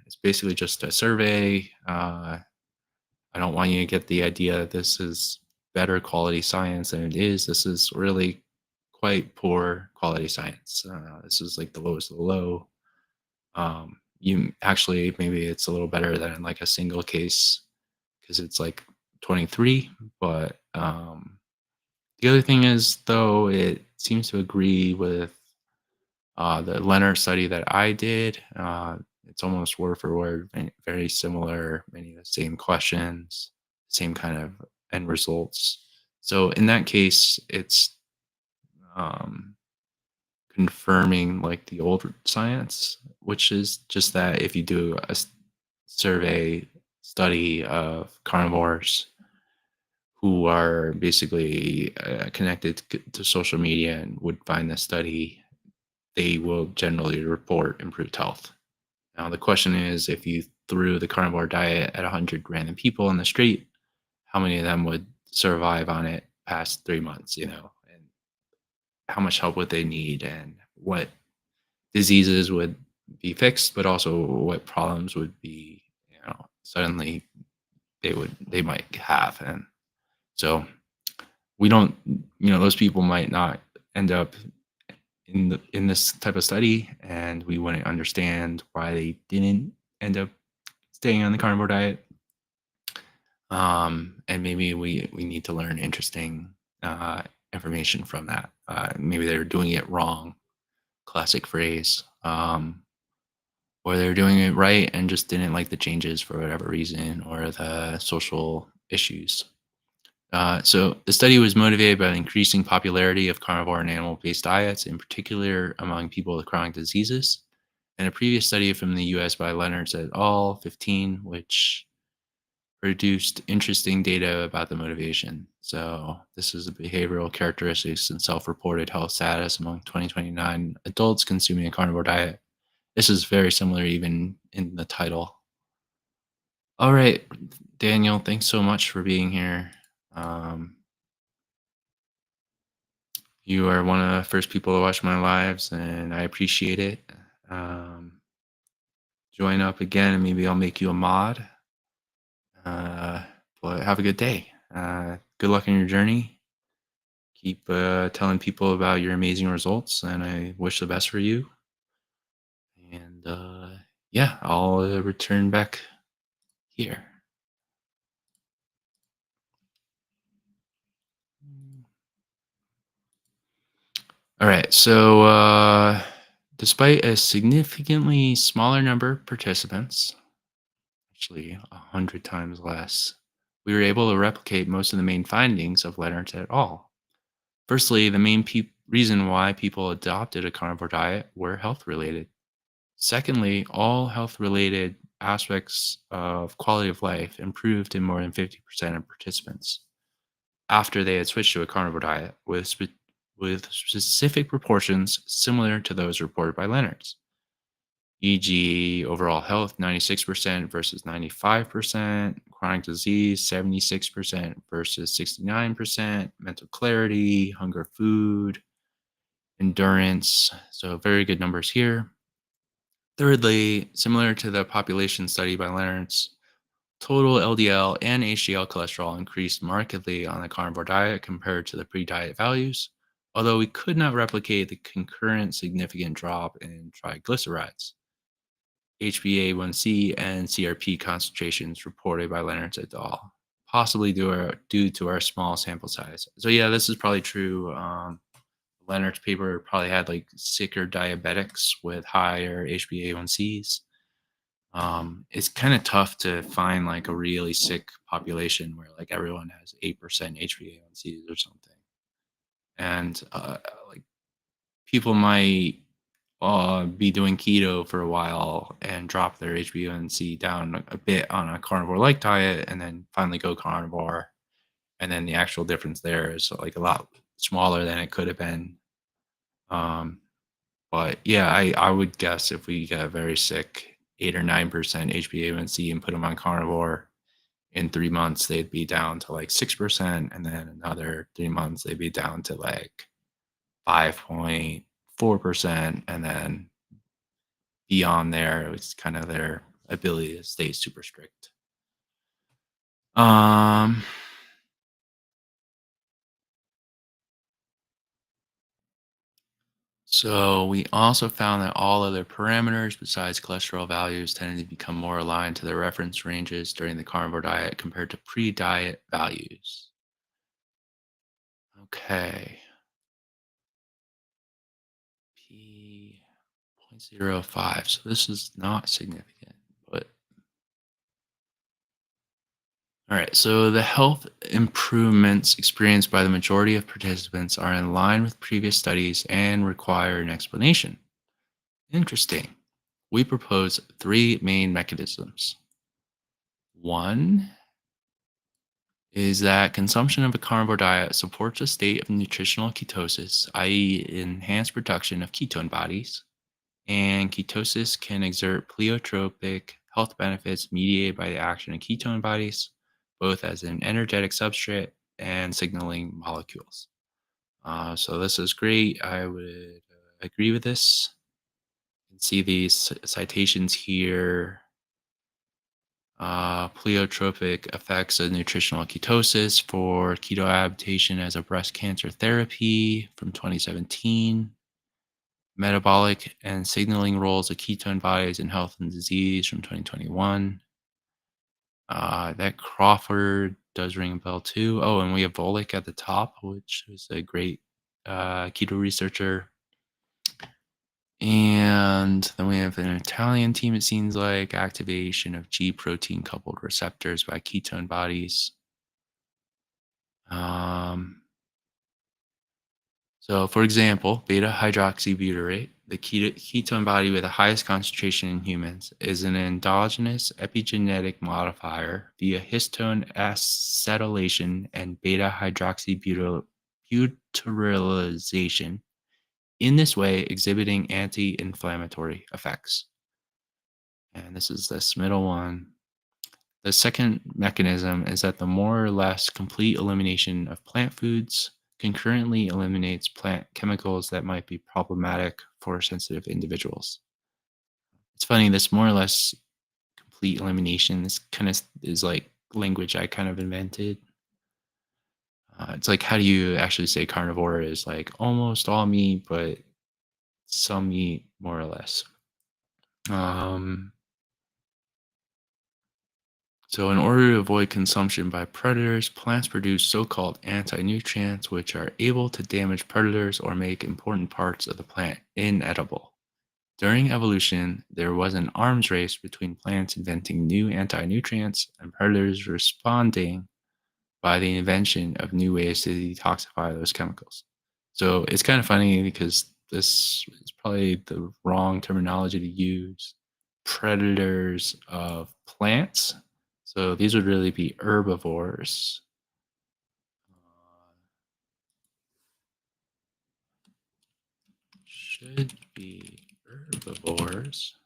Speaker 1: It's basically just a survey. I don't want you to get the idea that this is better quality science than it is. This is really quite poor quality science. This is like the lowest of the low. You actually maybe it's a little better than like a single case because it's like 23. But the other thing is, though, it seems to agree with the Leonard study that I did. It's almost word for word, very similar, many of the same questions, same kind of end results. So in that case, it's um, confirming like the old science, which is just that if you do a survey study of carnivores who are basically connected to social media and would find the study, they will generally report improved health. Now, the question is if you threw the carnivore diet at 100 random people in the street, how many of them would survive on it past 3 months, you know? And how much help would they need and what diseases would be fixed, but also what problems would be, suddenly they might have. And so we don't, those people might not end up in this type of study, and we wouldn't understand why they didn't end up staying on the carnivore diet. And maybe we need to learn interesting uh, information from that. Maybe they're doing it wrong, classic phrase, or they're doing it right and just didn't like the changes for whatever reason, or the social issues. So the study was motivated by the increasing popularity of carnivore and animal-based diets, in particular among people with chronic diseases. And a previous study from the US by Leonard et al. 15, which produced interesting data about the motivation. So this is the behavioral characteristics and self-reported health status among 2029 adults consuming a carnivore diet. This is very similar even in the title. All right, Daniel, thanks so much for being here. Um, you are one of the first people to watch my lives, and I appreciate it. Um, Join up again, and maybe I'll make you a mod. Uh, but have a good day. Good luck in your journey. Keep telling people about your amazing results, and I wish the best for you. And yeah, I'll return back here. All right. So, despite a significantly smaller number of participants, actually 100 times less, we were able to replicate most of the main findings of Leonard et al. Firstly, the main reason why people adopted a carnivore diet were health related. Secondly, all health related aspects of quality of life improved in more than 50% of participants after they had switched to a carnivore diet with specific proportions similar to those reported by Leonard's, e.g., overall health 96% versus 95%, chronic disease 76% versus 69%, mental clarity, hunger, food, endurance. So, very good numbers here. Thirdly, similar to the population study by Leonard's, total LDL and HDL cholesterol increased markedly on the carnivore diet compared to the pre-diet values, although we could not replicate the concurrent significant drop in triglycerides, HbA1c, and CRP concentrations reported by Leonard et al., possibly due to our small sample size. So yeah, this is probably true. Leonard's paper probably had like sicker diabetics with higher HbA1cs. It's kind of tough to find like a really sick population where like everyone has 8% HbA1cs or something. And like people might be doing keto for a while and drop their HbA1c down a bit on a carnivore like diet and then finally go carnivore. And then the actual difference there is like a lot smaller than it could have been. Um, but yeah, I would guess if we got very sick, 8 or 9% HbA1c and put them on carnivore, in 3 months they'd be down to like 6%, and then another 3 months they'd be down to like 5.4%, and then beyond there it's kind of their ability to stay super strict. Um So we also found that all other parameters besides cholesterol values tended to become more aligned to their reference ranges during the carnivore diet compared to pre-diet values. Okay. P 0.05. So this is not significant, but all right. So the health improvements experienced by the majority of participants are in line with previous studies and require an explanation. Interesting. We propose three main mechanisms. One is that consumption of a carnivore diet supports a state of nutritional ketosis, i.e., enhanced production of ketone bodies, and ketosis can exert pleiotropic health benefits mediated by the action of ketone bodies, both as an energetic substrate and signaling molecules. So this is great. I would agree with this. You can see these citations here. Pleiotropic effects of nutritional ketosis for keto adaptation as a breast cancer therapy from 2017. Metabolic and signaling roles of ketone bodies in health and disease from 2021. That Crawford does ring a bell too. Oh, and we have Volek at the top, which is a great keto researcher. And then we have an Italian team, it seems like, activation of G protein coupled receptors by ketone bodies. Um, so, for example, beta hydroxybutyrate, the ketone body with the highest concentration in humans, is an endogenous epigenetic modifier via histone acetylation and beta hydroxybutyrylation, in this way exhibiting anti-inflammatory effects. And this is this middle one. The second mechanism is that the more or less complete elimination of plant foods concurrently eliminates plant chemicals that might be problematic for sensitive individuals. It's funny, this more or less complete elimination, this kind of is like language I kind of invented. It's like, how do you actually say carnivore is like almost all meat, but some meat more or less? Um, So, in order to avoid consumption by predators, plants produce so called anti nutrients, which are able to damage predators or make important parts of the plant inedible. During evolution, there was an arms race between plants inventing new anti nutrients and predators responding by the invention of new ways to detoxify those chemicals. So, it's kind of funny because this is probably the wrong terminology to use. Predators of plants, so these would really be herbivores. Should be herbivores.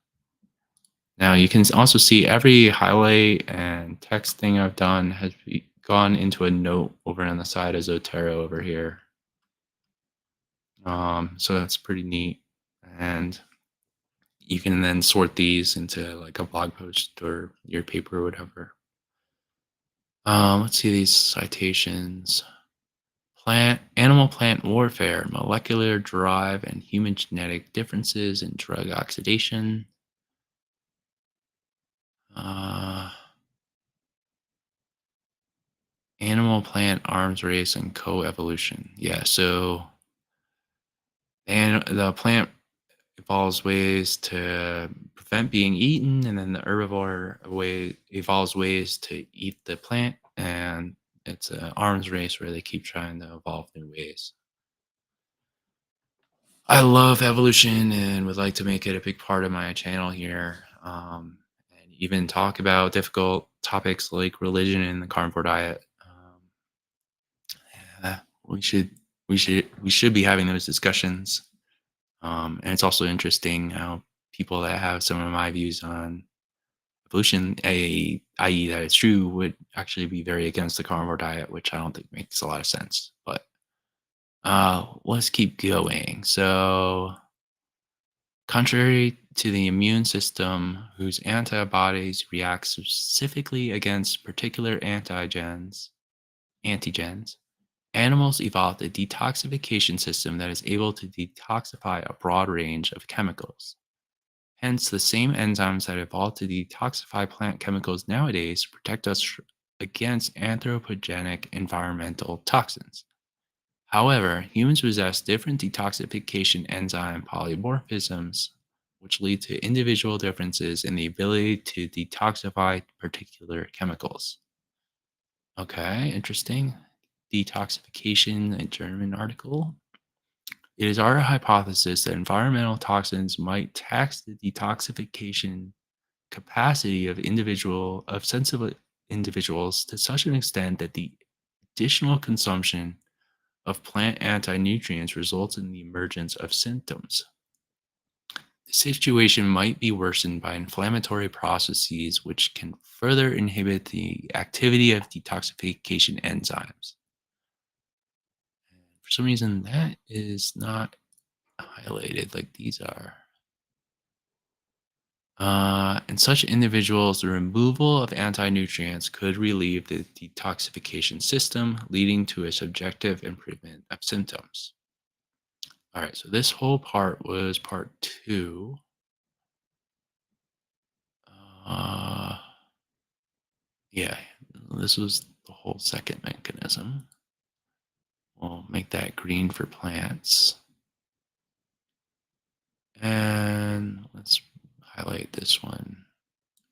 Speaker 1: Now you can also see every highlight and text thing I've done has gone into a note over on the side of Zotero over here. So that's pretty neat. And you can then sort these into like a blog post or your paper or whatever. Let's see these citations. Animal plant warfare, molecular drive, and human genetic differences in drug oxidation. Uh, Animal plant arms race and coevolution. Yeah, so and the plant evolves ways to prevent being eaten, and then the herbivore evolves ways to eat the plant, and it's an arms race where they keep trying to evolve new ways. I love evolution and would like to make it a big part of my channel here. And even talk about difficult topics like religion and the carnivore diet. Yeah, we should be having those discussions. And it's also interesting how people that have some of my views on evolution, i.e., that it's true, would actually be very against the carnivore diet, which I don't think makes a lot of sense. But let's keep going. So, contrary to the immune system, whose antibodies react specifically against particular antigens, animals evolved a detoxification system that is able to detoxify a broad range of chemicals. Hence, the same enzymes that evolved to detoxify plant chemicals nowadays protect us against anthropogenic environmental toxins. However, humans possess different detoxification enzyme polymorphisms, which lead to individual differences in the ability to detoxify particular chemicals. Okay, interesting. Detoxification, a German article. It is our hypothesis that environmental toxins might tax the detoxification capacity of sensitive individuals to such an extent that the additional consumption of plant anti-nutrients results in the emergence of symptoms. The situation might be worsened by inflammatory processes which can further inhibit the activity of detoxification enzymes. For some reason, that is not highlighted like these are. In such individuals, the removal of anti-nutrients could relieve the detoxification system, leading to a subjective improvement of symptoms. All right, so this whole part was part two. Uh, yeah, this was the whole second mechanism. We'll make that green for plants. And let's highlight this one.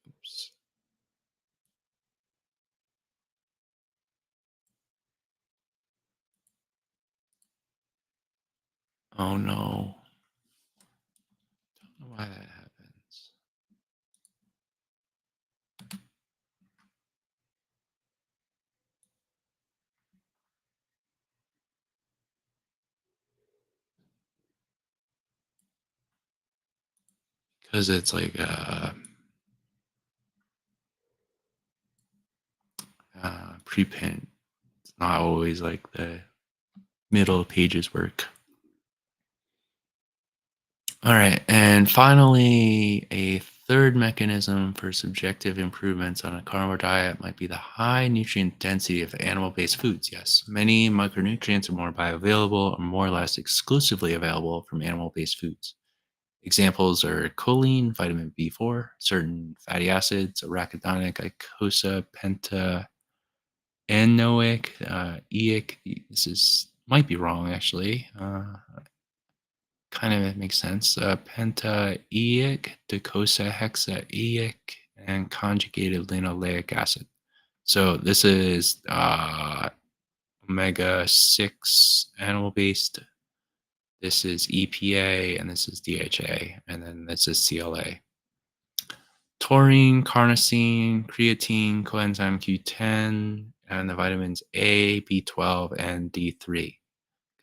Speaker 1: Oops. Oh no. Don't know why that happens. Because it's like preprint. It's not always like the middle pages work. All right, and finally, a third mechanism for subjective improvements on a carnivore diet might be the high nutrient density of animal-based foods. Yes, many micronutrients are more bioavailable or more or less exclusively available from animal-based foods. Examples are choline, vitamin B4, certain fatty acids, arachidonic, icosa, pentanoic, eic. This is might be wrong actually. Kind of makes sense. Pentaeic, docosahexaeic, and conjugated linoleic acid. So this is omega 6 animal based. This is EPA, and this is DHA, and then this is CLA. Taurine, carnosine, creatine, coenzyme Q10, and the vitamins A, B12, and D3.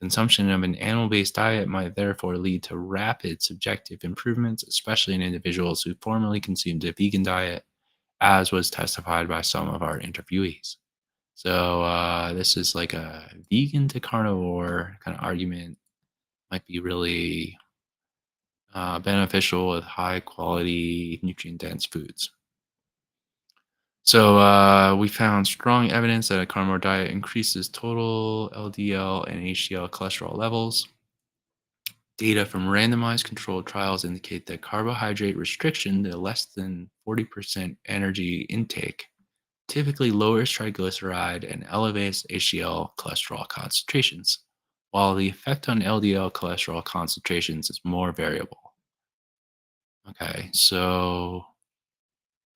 Speaker 1: Consumption of an animal based diet might therefore lead to rapid subjective improvements, especially in individuals who formerly consumed a vegan diet, as was testified by some of our interviewees. So, this is like a vegan to carnivore kind of argument, might be really beneficial with high quality, nutrient dense foods. So we found strong evidence that a carnivore diet increases total LDL and HDL cholesterol levels. Data from randomized controlled trials indicate that carbohydrate restriction to less than 40% energy intake typically lowers triglyceride and elevates HDL cholesterol concentrations, while the effect on LDL cholesterol concentrations is more variable. Okay, so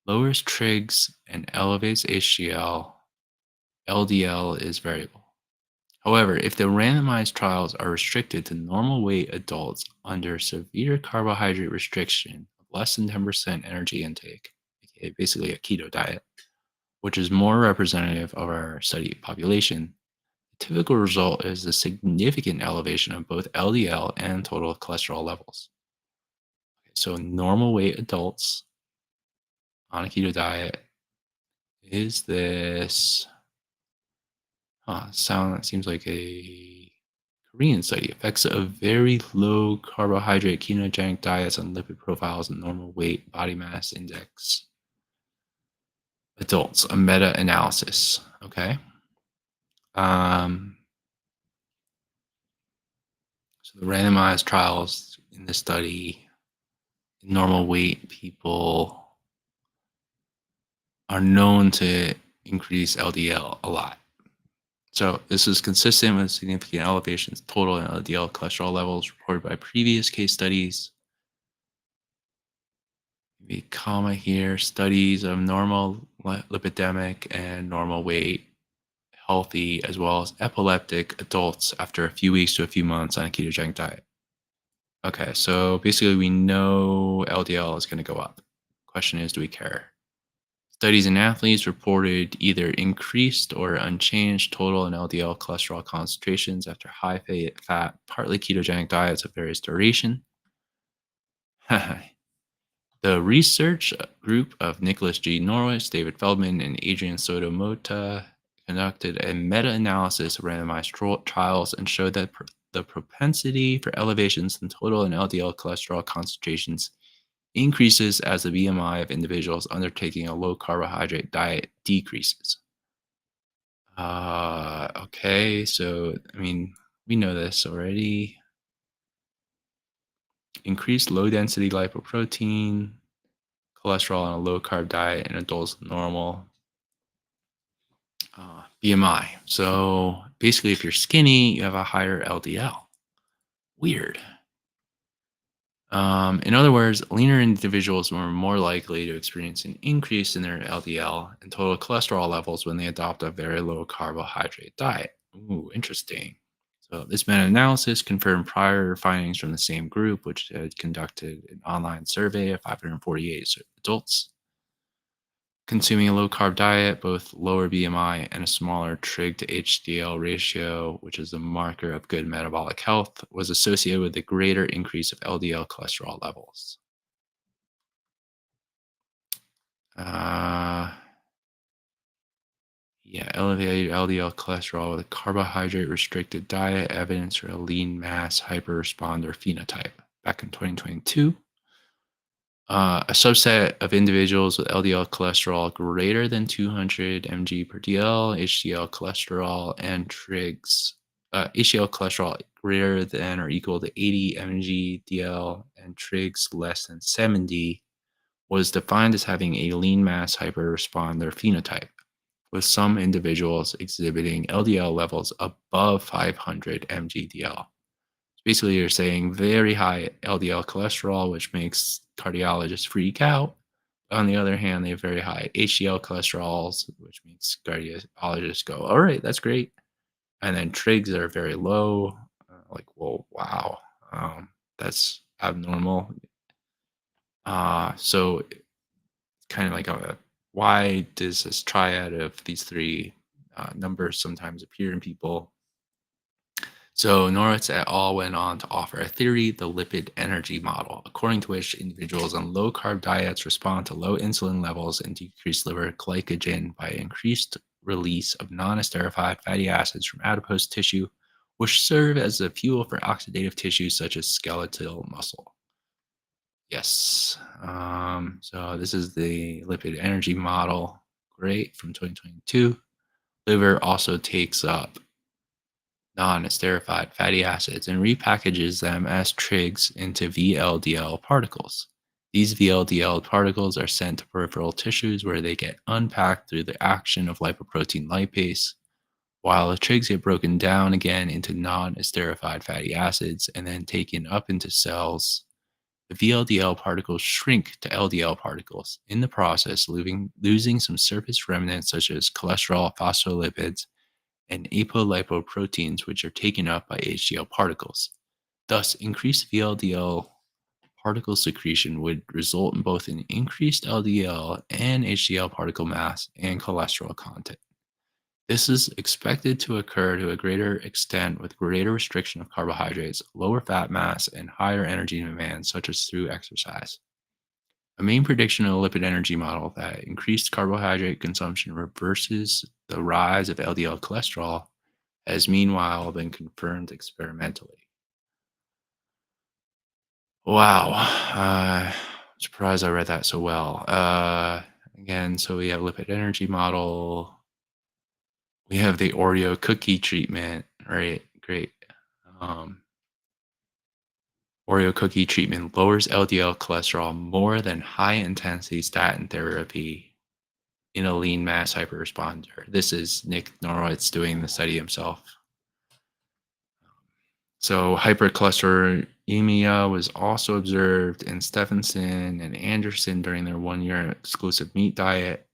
Speaker 1: lowers trigs and elevates HDL, LDL is variable. However, if the randomized trials are restricted to normal weight adults under severe carbohydrate restriction of less than 10% energy intake, aka basically a keto diet, which is more representative of our study population, the typical result is a significant elevation of both LDL and total cholesterol levels. So, normal weight adults on a keto diet is this. Seems like a Korean study. Effects of very low carbohydrate ketogenic diets on lipid profiles and normal weight body mass index. Adults, a meta-analysis. Okay. Um, so the randomized trials in this study, normal weight people are known to increase LDL a lot. So this is consistent with significant elevations total and LDL cholesterol levels reported by previous case studies. Maybe comma here. Studies of normal lipidemic and normal weight, healthy as well as epileptic adults after a few weeks to a few months on a ketogenic diet. Okay, so basically we know LDL is going to go up. Question is, do we care? Studies in athletes reported either increased or unchanged total and LDL cholesterol concentrations after high fat, partly ketogenic diets of various duration. The research group of Nicholas G. Norris, David Feldman, and Adrian Soto Mota conducted a meta-analysis of randomized trials and showed that the propensity for elevations in total and LDL cholesterol concentrations increases as the BMI of individuals undertaking a low carbohydrate diet decreases. Okay, so I mean, we know this already. Increased low density lipoprotein, cholesterol on a low carb diet in adults with normal BMI. So basically, if you're skinny, you have a higher LDL. Weird. In other words, leaner individuals were more likely to experience an increase in their LDL and total cholesterol levels when they adopt a very low carbohydrate diet. Ooh, interesting. So, this meta analysis confirmed prior findings from the same group, which had conducted an online survey of 548 adults consuming a low carb diet, both lower BMI and a smaller trig to HDL ratio, which is a marker of good metabolic health, was associated with a greater increase of LDL cholesterol levels. Uh, yeah, elevated LDL cholesterol with a carbohydrate restricted diet, evidence for a lean mass hyperresponder phenotype. Back in 2022, a subset of individuals with LDL cholesterol greater than 200 mg per DL, HDL cholesterol, and trigs. HDL cholesterol greater than or equal to 80 mg DL and trigs less than 70 was defined as having a lean mass hyperresponder phenotype, with some individuals exhibiting LDL levels above 500 mg/dl. Basically, you're saying very high LDL cholesterol, which makes cardiologists freak out. On the other hand, they have very high HDL cholesterols, which makes cardiologists go, all right, that's great. And then trigs are very low. Like, well, wow, that's abnormal. So kind of like why does this triad of these three numbers sometimes appear in people? So Norwitz et al. Went on to offer a theory, the lipid energy model, according to which individuals on low carb diets respond to low insulin levels and decreased liver glycogen by increased release of non-esterified fatty acids from adipose tissue, which serve as a fuel for oxidative tissues such as skeletal muscle. Yes. So this is the lipid energy model. Great, from 2022. Liver also takes up non-esterified fatty acids and repackages them as trigs into VLDL particles. These VLDL particles are sent to peripheral tissues where they get unpacked through the action of lipoprotein lipase, while the trigs get broken down again into non-esterified fatty acids and then taken up into cells. The VLDL particles shrink to LDL particles, in the process losing some surface remnants such as cholesterol, phospholipids, and apolipoproteins, which are taken up by HDL particles. Thus, increased VLDL particle secretion would result in both an increased LDL and HDL particle mass and cholesterol content. This is expected to occur to a greater extent with greater restriction of carbohydrates, lower fat mass, and higher energy demand, such as through exercise. A main prediction of the lipid energy model that increased carbohydrate consumption reverses the rise of LDL cholesterol has meanwhile been confirmed experimentally. Wow. Surprised I read that so well. Again, so we have lipid energy model. We have the Oreo cookie treatment, right? Great. Um, Oreo cookie treatment lowers LDL cholesterol more than high intensity statin therapy in a lean mass hyperresponder. This is Nick Norwitz doing the study himself. So hypercholesterolemia was also observed in Stephenson and Anderson during their 1 year exclusive meat diet.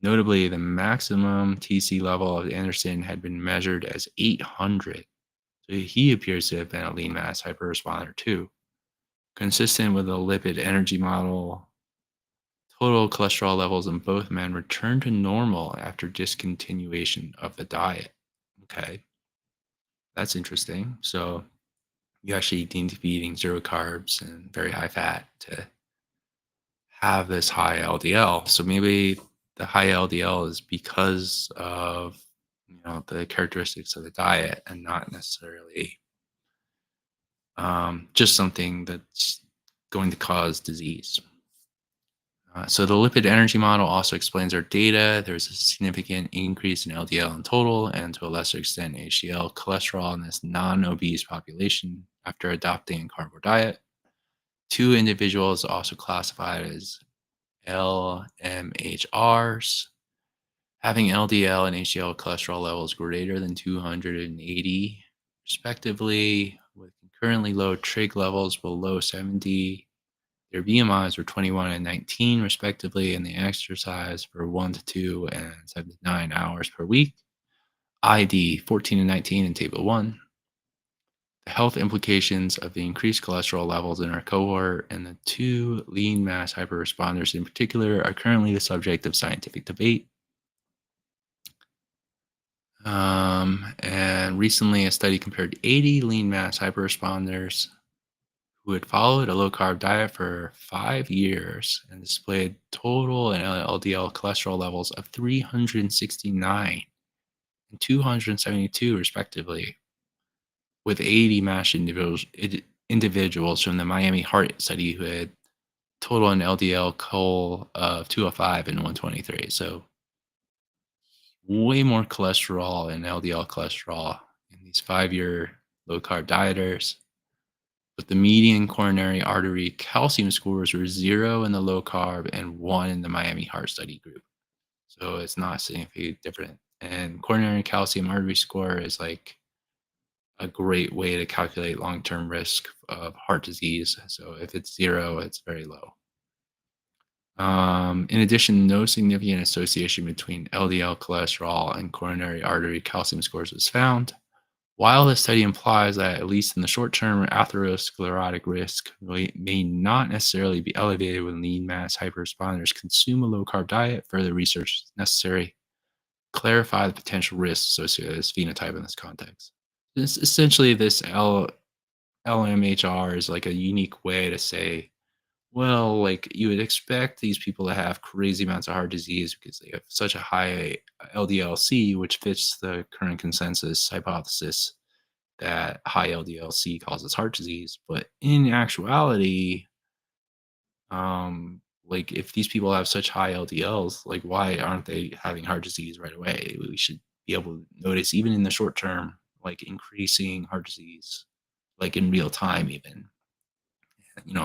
Speaker 1: Notably, the maximum TC level of Anderson had been measured as 800. So he appears to have been a lean mass hyperresponder too. Consistent with the lipid energy model, total cholesterol levels in both men returned to normal after discontinuation of the diet. Okay, that's interesting. So you actually need to be eating zero carbs and very high fat to have this high LDL. So maybe the high LDL is because of the characteristics of the diet and not necessarily just something that's going to cause disease. So the lipid energy model also explains our data. There's a significant increase in LDL in total and to a lesser extent HDL cholesterol in this non-obese population after adopting a carnivore diet. Two individuals also classified as LMHRs, having LDL and HDL cholesterol levels greater than 280, respectively, with concurrently low trig levels below 70. Their BMIs were 21 and 19, respectively, and they exercise for 1 to 2 and 7 to 9 hours per week. ID 14 and 19 in Table 1. The health implications of the increased cholesterol levels in our cohort and the two lean mass hyperresponders in particular are currently the subject of scientific debate. And recently, a study compared 80 lean mass hyperresponders who had followed a low carb diet for 5 years and displayed total and LDL cholesterol levels of 369 and 272, respectively, with 80 MASH individuals from the Miami Heart study who had total and LDL chol of 205 and 123. So way more cholesterol and LDL cholesterol in these 5-year low carb dieters. But the median coronary artery calcium scores were 0 in the low carb and 1 in the Miami Heart Study group. So it's not significantly different. And coronary calcium artery score is like a great way to calculate long-term risk of heart disease. So if it's 0, it's very low. In addition, no significant association between LDL cholesterol and coronary artery calcium scores was found. While the study implies that, at least in the short term, atherosclerotic risk may not necessarily be elevated when lean mass hyperresponders consume a low carb diet, further research is necessary to clarify the potential risks associated with this phenotype in this context. Essentially, this LMHR is like a unique way to say, well, like you would expect these people to have crazy amounts of heart disease because they have such a high LDL-C, which fits the current consensus hypothesis that high LDL-C causes heart disease. But in actuality, like if these people have such high LDLs, like why aren't they having heart disease right away? We should be able to notice even in the short term, like increasing heart disease, like in real time, even,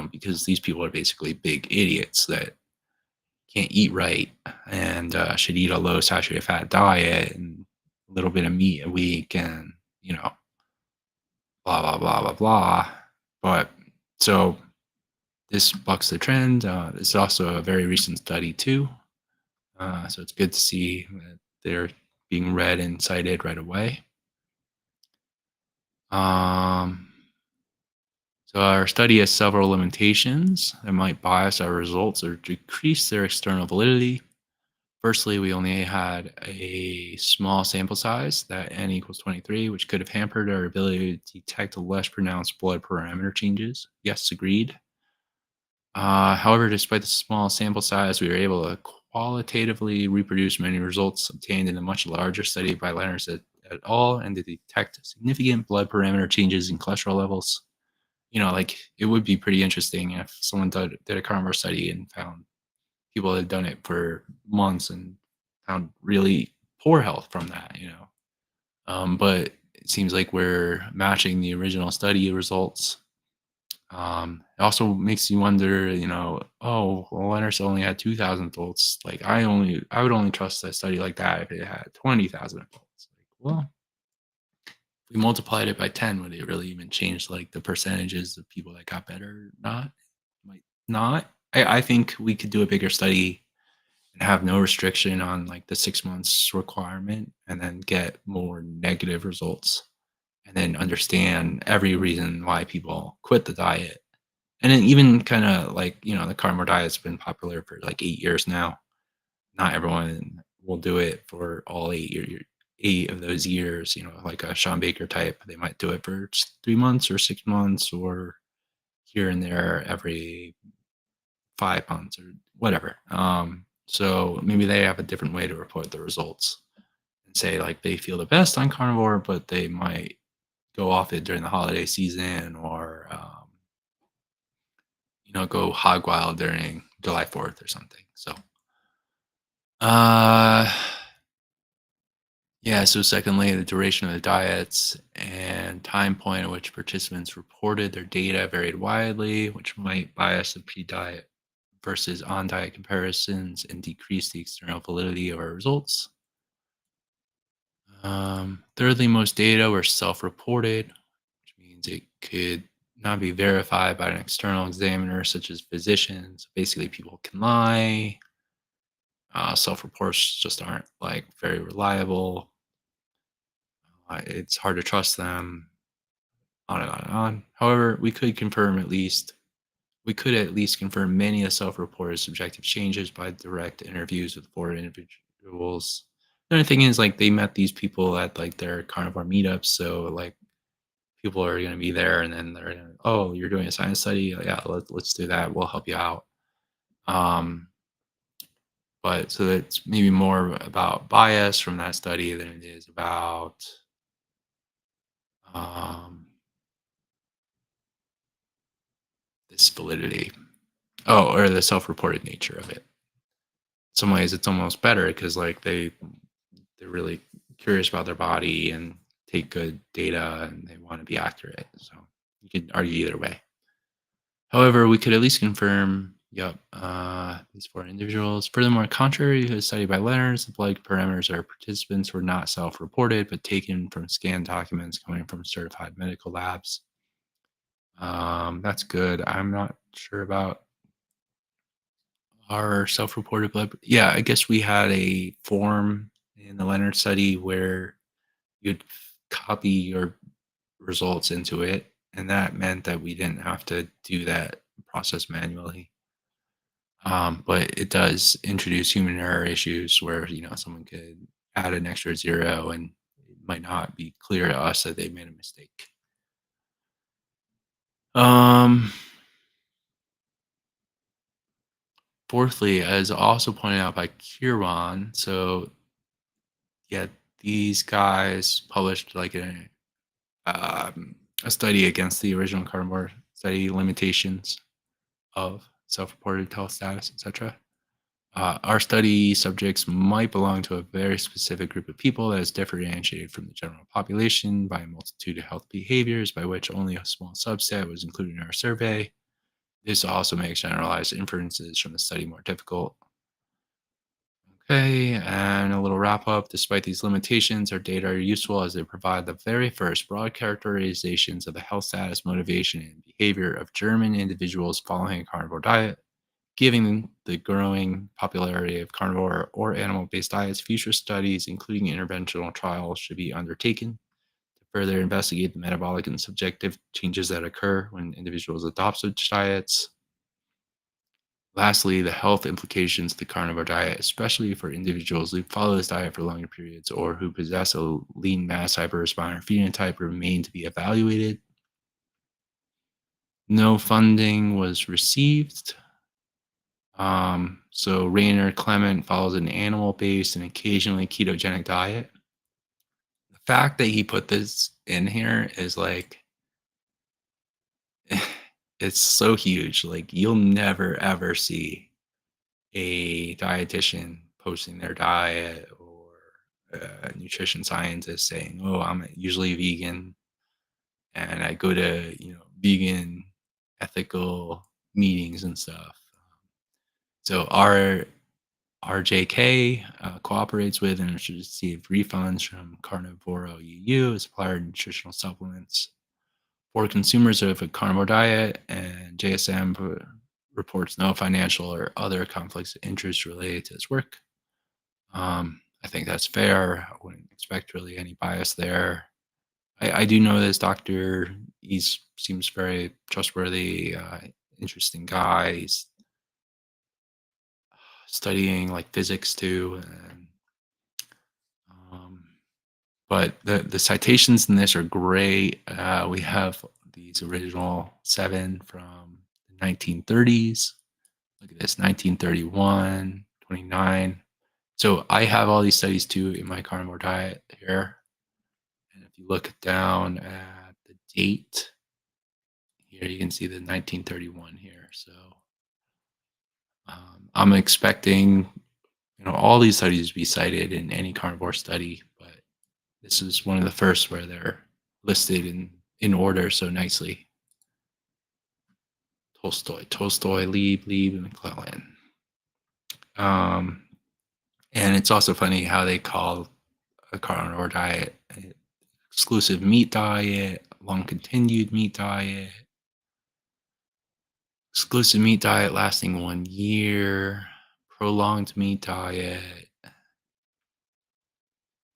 Speaker 1: because these people are basically big idiots that can't eat right and should eat a low saturated fat diet and a little bit of meat a week and, blah, blah, blah, blah, blah. But so this bucks the trend. This is also a very recent study, too. So it's good to see that they're being read and cited right away. So our study has several limitations that might bias our results or decrease their external validity. Firstly, we only had a small sample size, that n equals 23, which could have hampered our ability to detect less pronounced blood parameter changes. Yes, agreed. However, despite the small sample size, we were able to qualitatively reproduce many results obtained in a much larger study by Leonard et al. And to detect significant blood parameter changes in cholesterol levels. Like it would be pretty interesting if someone did a carnivore study and found people had done it for months and found really poor health from that. But it seems like we're matching the original study results. It also makes you wonder, oh, well, Leonard only had 2,000 volts. Like I would only trust a study like that if it had 20,000 volts. Like, well, if we multiplied it by 10, would it really even change like the percentages of people that got better or not? Might not. I think we could do a bigger study and have no restriction on like the 6 months requirement and then get more negative results and then understand every reason why people quit the diet. And then even kind of like, the carnivore diet's been popular for like 8 years now. Not everyone will do it for all 8 of those years, like a Sean Baker type. They might do it for 3 months or 6 months or here and there every 5 months or whatever. So maybe they have a different way to report the results. say like they feel the best on carnivore, but they might go off it during the holiday season or go hog wild during July 4th or something. So uh yeah, so secondly, the duration of the diets and time point at which participants reported their data varied widely, which might bias the pre-diet versus on-diet comparisons and decrease the external validity of our results. Thirdly, most data were self-reported, which means it could not be verified by an external examiner, such as physicians. Basically, people can lie. Self-reports just aren't like very reliable. It's hard to trust them. On and on and on. However, we could at least confirm many of the self-reported subjective changes by direct interviews with 4 individuals. The other thing is like they met these people at like their carnivore meetups, so like people are going to be there, and then they're going to, oh, you're doing a science study, yeah, let's do that. We'll help you out. Um, but so it's maybe more about bias from that study than it is about um, this validity. Oh, or the self-reported nature of it. Some ways it's almost better because like they're really curious about their body and take good data and they want to be accurate. So you could argue either way. However, we could at least confirm, yep, these 4 individuals. Furthermore, contrary to the study by Leonard, the blood parameters of our participants were not self-reported, but taken from scanned documents coming from certified medical labs. That's good. I'm not sure about our self-reported blood. Yeah, I guess we had a form in the Leonard study where you'd copy your results into it, and that meant that we didn't have to do that process manually. But it does introduce human error issues where someone could add an extra zero, and it might not be clear to us that they made a mistake. Um, Fourthly, as also pointed out by Kieran, so yeah, these guys published like a study against the original carnivore study limitations of self-reported health status, etc. Our study subjects might belong to a very specific group of people that is differentiated from the general population by a multitude of health behaviors, by which only a small subset was included in our survey. This also makes generalized inferences from the study more difficult. Okay, and a little wrap up. Despite these limitations, our data are useful as they provide the very first broad characterizations of the health status, motivation, and behavior of German individuals following a carnivore diet. Given the growing popularity of carnivore or animal based diets, future studies, including interventional trials, should be undertaken to further investigate the metabolic and subjective changes that occur when individuals adopt such diets. Lastly, the health implications of the carnivore diet, especially for individuals who follow this diet for longer periods or who possess a lean mass hyperresponder phenotype, remain to be evaluated. No funding was received. So Rainer Clement follows an animal-based and occasionally ketogenic diet. The fact that he put this in here is like it's so huge. Like you'll never ever see a dietitian posting their diet or a nutrition scientist saying, "Oh, I'm usually vegan and I go to vegan ethical meetings and stuff." So our RJK cooperates with and should receive refunds from Carnivore EU, a supplier of nutritional supplements for consumers of a carnivore diet, and JSM reports no financial or other conflicts of interest related to its work. I think that's fair. I wouldn't expect really any bias there. I do know this doctor. He seems very trustworthy, interesting guy. He's studying like physics too, and um, but the citations in this are great. We have these original 7 from the 1930s. Look at this, 1931, 29. So I have all these studies too in my carnivore diet here. And if you look down at the date here, you can see the 1931 here. So I'm expecting, all these studies to be cited in any carnivore study, but this is one of the first where they're listed in order so nicely. Tolstoy, Lieb, and McClellan. Um, and it's also funny how they call a carnivore diet exclusive meat diet, long continued meat diet, exclusive meat diet lasting 1 year, prolonged meat diet.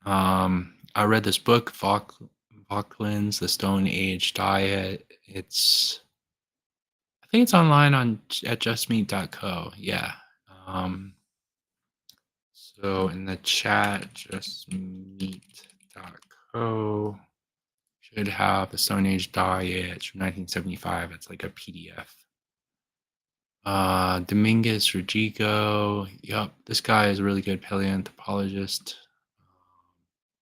Speaker 1: I read this book, Vauquelin's The Stone Age Diet. I think it's online at justmeat.co. Yeah. Um, so in the chat, justmeat.co should have the Stone Age Diet from 1975. It's like a PDF. Dominguez Rodrigo. Yup, this guy is a really good paleoanthropologist.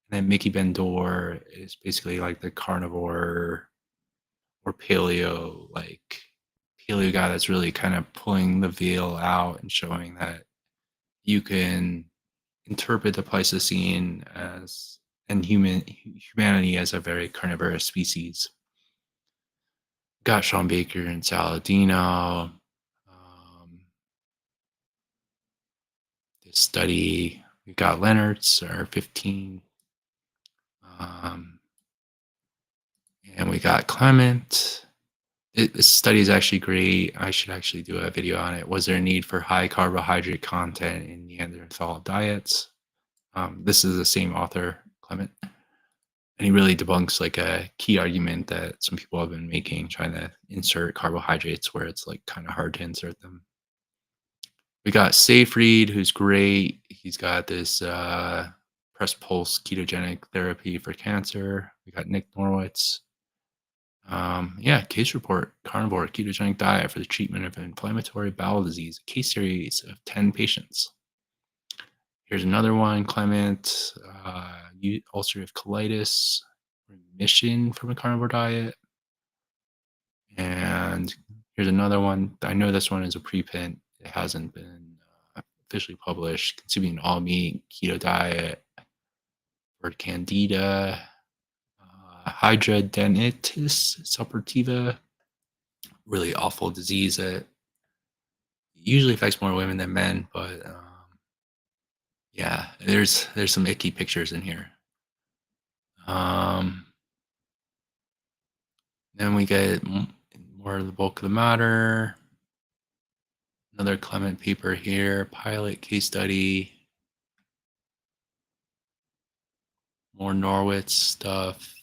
Speaker 1: And then Mickey Bendor is basically like the carnivore or paleo guy that's really kind of pulling the veil out and showing that you can interpret the Pleistocene and humanity as a very carnivorous species. Got Sean Baker and Saladino. This study, we got Leonard's, our 15. And we got Clement. This study is actually great. I should actually do a video on it. Was there a need for high carbohydrate content in Neanderthal diets? This is the same author, Clement. And he really debunks like a key argument that some people have been making, trying to insert carbohydrates where it's like kind of hard to insert them. We got Seyfried, who's great. He's got this press pulse ketogenic therapy for cancer. We got Nick Norwitz. Case report, carnivore ketogenic diet for the treatment of inflammatory bowel disease, a case series of 10 patients. Here's another one, Clement, ulcerative colitis, remission from a carnivore diet. And here's another one. I know this one is a preprint. It hasn't been officially published. Consuming all meat, keto diet for candida, hidradenitis suppurativa, really awful disease that usually affects more women than men, but there's some icky pictures in here. Then we get more of the bulk of the matter. Another Clement paper here, pilot case study. More Norwitz stuff.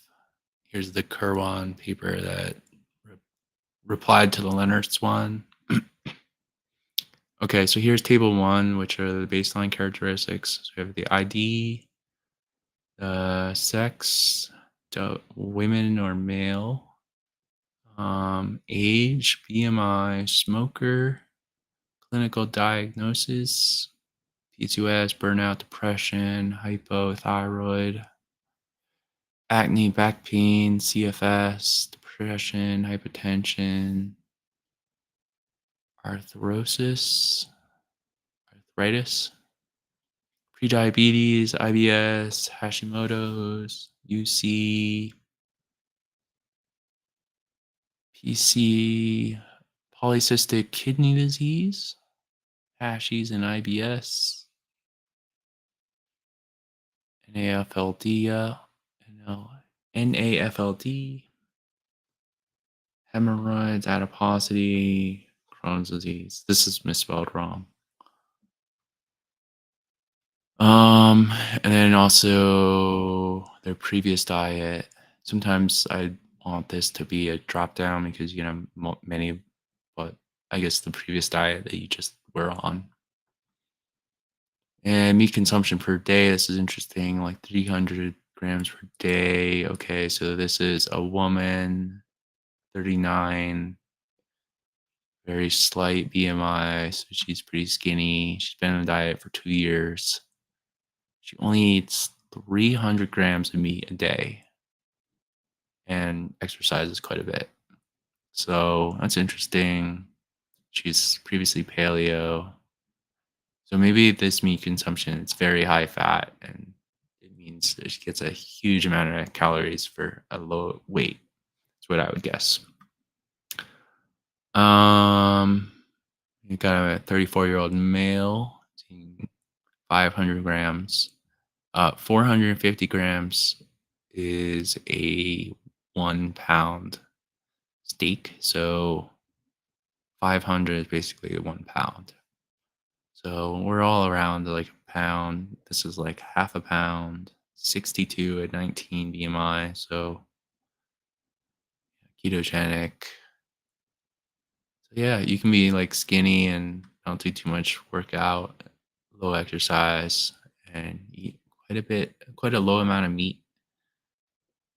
Speaker 1: Here's the Kirwan paper that replied to the Leonard's one. Okay, so here's table 1, which are the baseline characteristics. So we have the ID, the sex, women or male, age, BMI, smoker, clinical diagnosis, PCOS, burnout, depression, hypothyroid, acne, back pain, CFS, depression, hypertension, arthritis, prediabetes, IBS, Hashimoto's, UC, PC, polycystic kidney disease, Hashies and IBS, NAFLD, NAFLD, hemorrhoids, adiposity, Crohn's disease. This is misspelled wrong. And then also their previous diet. Sometimes I want this to be a drop down because many, but I guess the previous diet that you just were on. And meat consumption per day. This is interesting, like 300 grams per day. Okay, so this is a woman, 39, very slight BMI, so she's pretty skinny. She's been on a diet for 2 years. She only eats 300 grams of meat a day and exercises quite a bit. So that's interesting. She's previously paleo. So maybe this meat consumption is very high fat and it means that she gets a huge amount of calories for a low weight. That's what I would guess. Um, you got a 34-year-old male eating 500 grams. 450 grams is a 1 pound steak. So 500 is basically 1 pound. So we're all around like a pound. This is like half a pound, 62 at 19 BMI. So ketogenic. So yeah, you can be like skinny and don't do too much workout, low exercise, and eat quite a low amount of meat.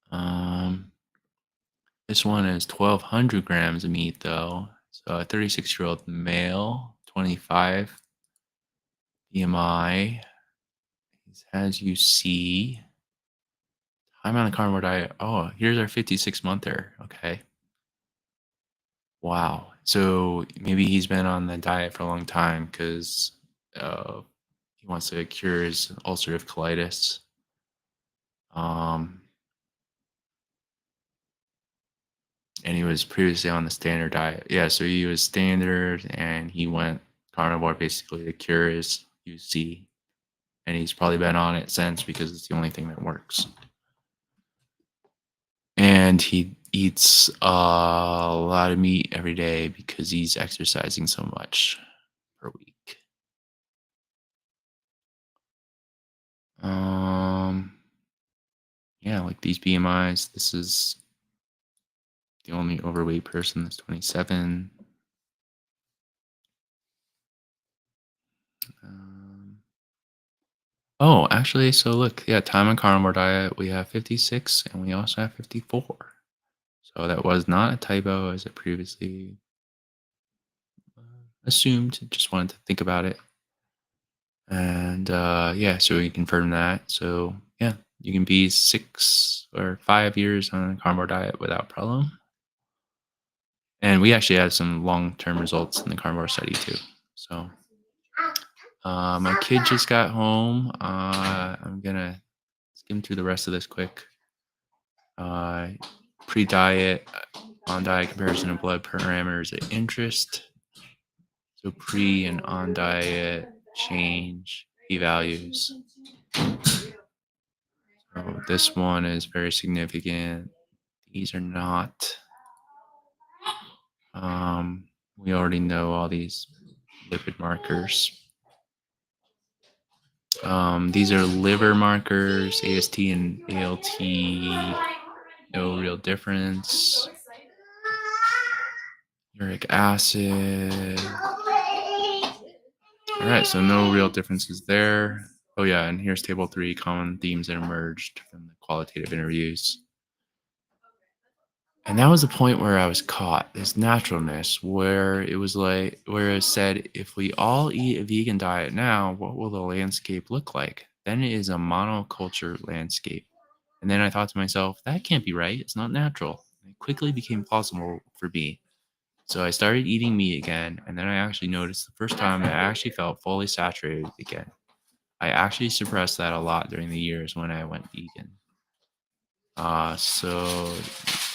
Speaker 1: Um, this one is 1,200 grams of meat though. So a 36-year-old male, 25 BMI. As you see, I'm on a carnivore diet. Oh, here's our 56-monther. Okay. Wow. So maybe he's been on the diet for a long time because he wants to cure his ulcerative colitis. Um, and he was previously on the standard diet. Yeah, so he was standard and he went carnivore basically to cure his UC. And he's probably been on it since because it's the only thing that works. And he eats a lot of meat every day because he's exercising so much per week. Um, yeah, like these BMIs. This is the only overweight person that's 27. Um, oh, actually, so look, yeah, time on carnivore diet, we have 56 and we also have 54. So that was not a typo as I previously assumed. Just wanted to think about it. And yeah, so we confirmed that. So yeah, you can be 6 or 5 years on a carnivore diet without problem. And we actually had some long-term results in the carnivore study too. So my kid just got home. I'm gonna skim through the rest of this quick. Uh, pre-diet, on diet comparison of blood parameters of interest. So pre and on diet change, p-values. So this one is very significant. These are not. We already know all these lipid markers. These are liver markers, AST and ALT. No real difference. Uric acid. All right, so no real differences there. Oh yeah, and here's table 3, common themes that emerged from the qualitative interviews. And that was the point where I was caught, this naturalness, where it said, if we all eat a vegan diet now, what will the landscape look like? Then it is a monoculture landscape. And then I thought to myself, that can't be right. It's not natural. It quickly became possible for me. So I started eating meat again, and then I actually noticed the first time I actually felt fully saturated again. I actually suppressed that a lot during the years when I went vegan. So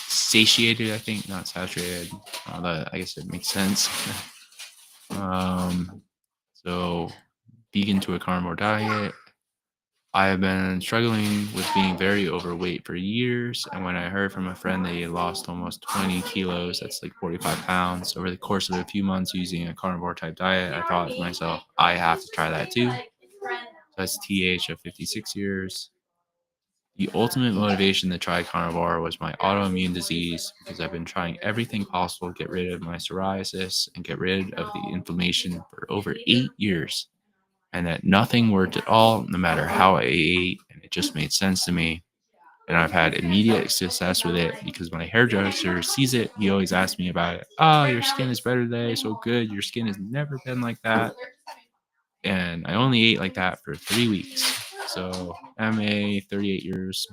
Speaker 1: satiated, I think, not saturated. I guess it makes sense. So vegan to a carnivore diet. I have been struggling with being very overweight for years, and when I heard from a friend that he had lost almost 20 kilos, that's like 45 pounds, over the course of a few months using a carnivore type diet, I thought to myself, I have to try that too. So that's TH of 56 years. The ultimate motivation to try carnivore was my autoimmune disease because I've been trying everything possible to get rid of my psoriasis and get rid of the inflammation for over 8 years. And that nothing worked at all, no matter how I ate, and it just made sense to me. And I've had immediate success with it because my hairdresser sees it. He always asks me about it. Oh, your skin is better today, so good. Your skin has never been like that. And I only ate like that for 3 weeks. So MA, 38 years.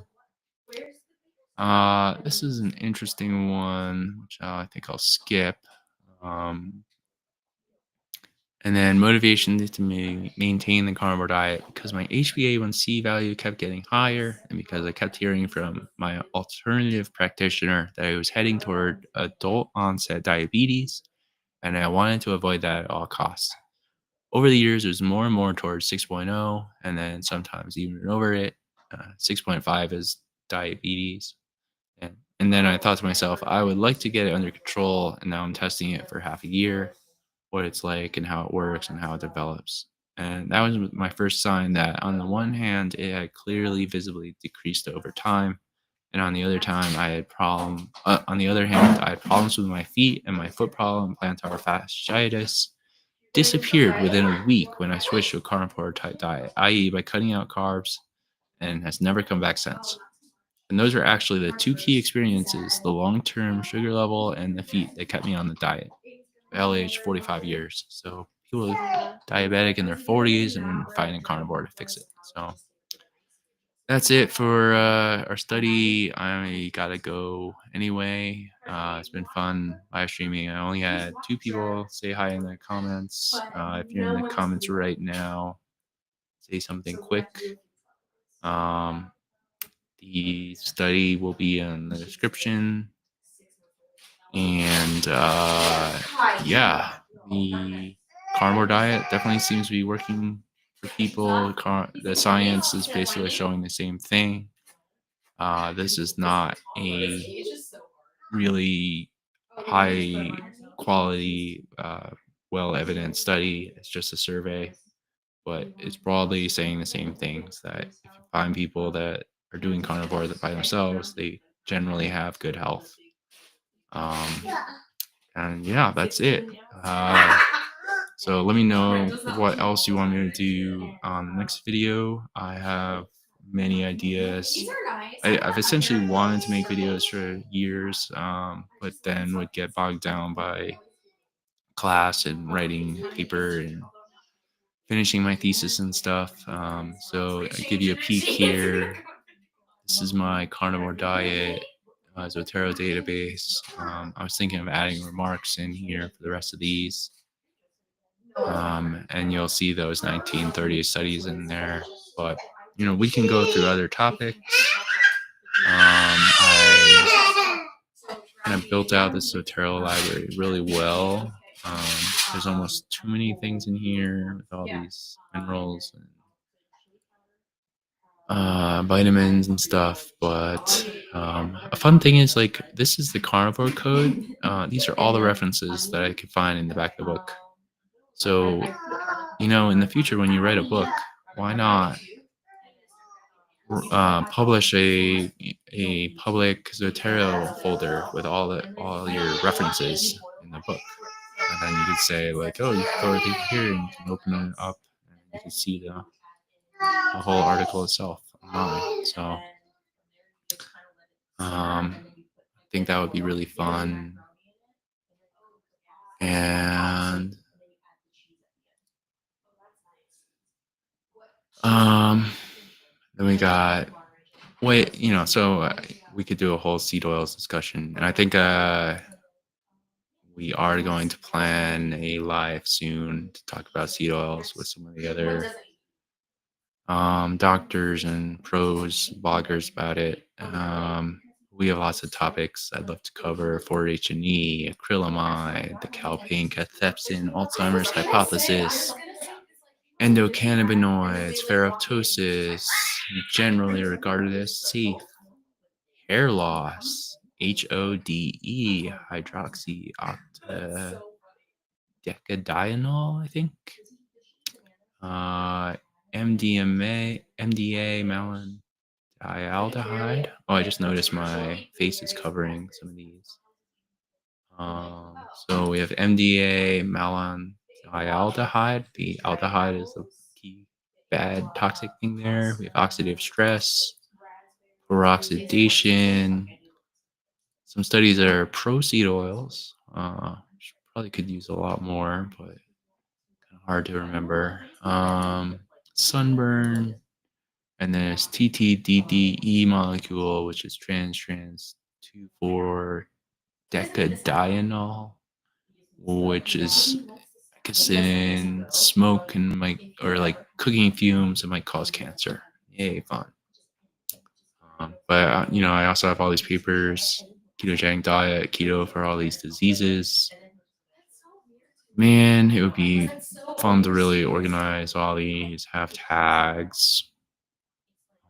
Speaker 1: This is an interesting one, which I think I'll skip. Um, and then motivation to maintain the carnivore diet because my HbA1c value kept getting higher, and because I kept hearing from my alternative practitioner that I was heading toward adult onset diabetes, and I wanted to avoid that at all costs. Over the years, it was more and more towards 6.0, and then sometimes even over it. 6.5 is diabetes. And then I thought to myself, I would like to get it under control. And now I'm testing it for half a year, what it's like and how it works and how it develops. And that was my first sign that on the one hand, it had clearly visibly decreased over time. And on the other time, on the other hand, I had problems with my feet, and my foot problem, plantar fasciitis, disappeared within a week when I switched to a carnivore type diet, i.e., by cutting out carbs, and has never come back since. And those are actually the two key experiences, the long term sugar level and the feet that kept me on the diet. LH 45 years. So people diabetic in their 40s and finding carnivore to fix it. So that's it for our study. I gotta go anyway. It's been fun live streaming. I only had 2 people say hi in the comments. If you're in the comments right now, say something quick. Um, the study will be in the description. And yeah, the carnivore diet definitely seems to be working for people. The science is basically showing the same thing. This is not a really high quality, well evidence study. It's just a survey, but it's broadly saying the same things that if you find people that are doing carnivore by themselves, they generally have good health. Um, and yeah, that's it. Uh, so let me know what else you want me to do on the next video. I have many ideas. I've essentially wanted to make videos for years, but then would get bogged down by class and writing a paper and finishing my thesis and stuff. So I give you a peek here. This is my carnivore diet Zotero database. I was thinking of adding remarks in here for the rest of these. And you'll see those 1930 studies in there. But, we can go through other topics. I kind of built out the Zotero library really well. There's almost too many things in here with all these minerals and vitamins and stuff. But a fun thing is, like, this is the carnivore code. These are all the references that I could find in the back of the book. So, in the future when you write a book, why not publish a public Zotero folder with all your references in the book? And then you could say, like, oh, you can go over here and you can open it up and you can see the whole article itself online. So I think that would be really fun. And then we got we could do a whole seed oils discussion, and I think we are going to plan a live soon to talk about seed oils with some of the other doctors and pros, bloggers about it. We have lots of topics I'd love to cover: 4-H&E, acrylamide, the calpain cathepsin, Alzheimer's hypothesis, endocannabinoids, ferroptosis, generally regarded as safe, hair loss, HODE, hydroxyoctadecadienol, I think, MDA, malondialdehyde. Oh, I just noticed my face is covering some of these. So we have MDA, malondialdehyde. The aldehyde is the key bad toxic thing there. We have oxidative stress, peroxidation, some studies that are pro seed oils. Probably could use a lot more, but kind of hard to remember. Sunburn, And then there's TTDDE molecule, which is trans 2,4 decadienol, which is, I guess, in smoke and might, or like cooking fumes, it might cause cancer. Yay, fun. But I also have all these papers, ketogenic diet, keto for all these diseases. Man, it would be fun to really organize all these, have tags.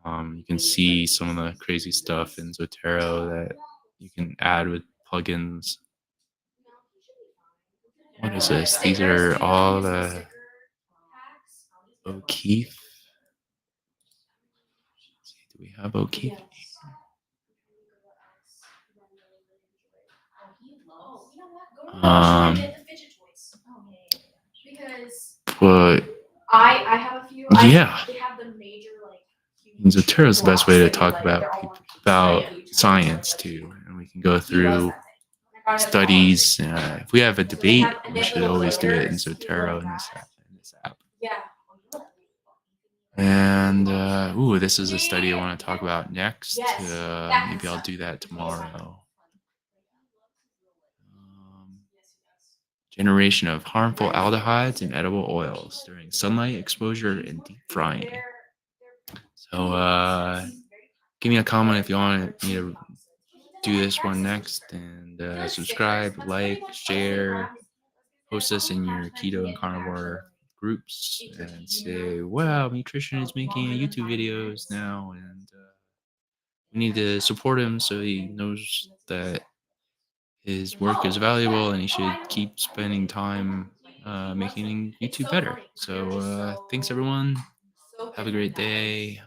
Speaker 1: You can see some of the crazy stuff in Zotero that you can add with plugins. What is this? These are all the O'Keefe. Do we have O'Keefe? Um, but yeah, Zotero is the best way to talk about science too, and we can go through studies. If we have a debate, we should always do it in Zotero in this app. And this is a study I want to talk about next. Maybe I'll do that tomorrow. Generation of harmful aldehydes and edible oils during sunlight exposure and deep frying. So give me a comment if you want me to do this one next, and subscribe, like, share, post this in your keto and carnivore groups, and say, wow, Meatrition is making YouTube videos now, and we need to support him so he knows that his work is valuable and he should keep spending time making YouTube better. So thanks, everyone. Have a great day.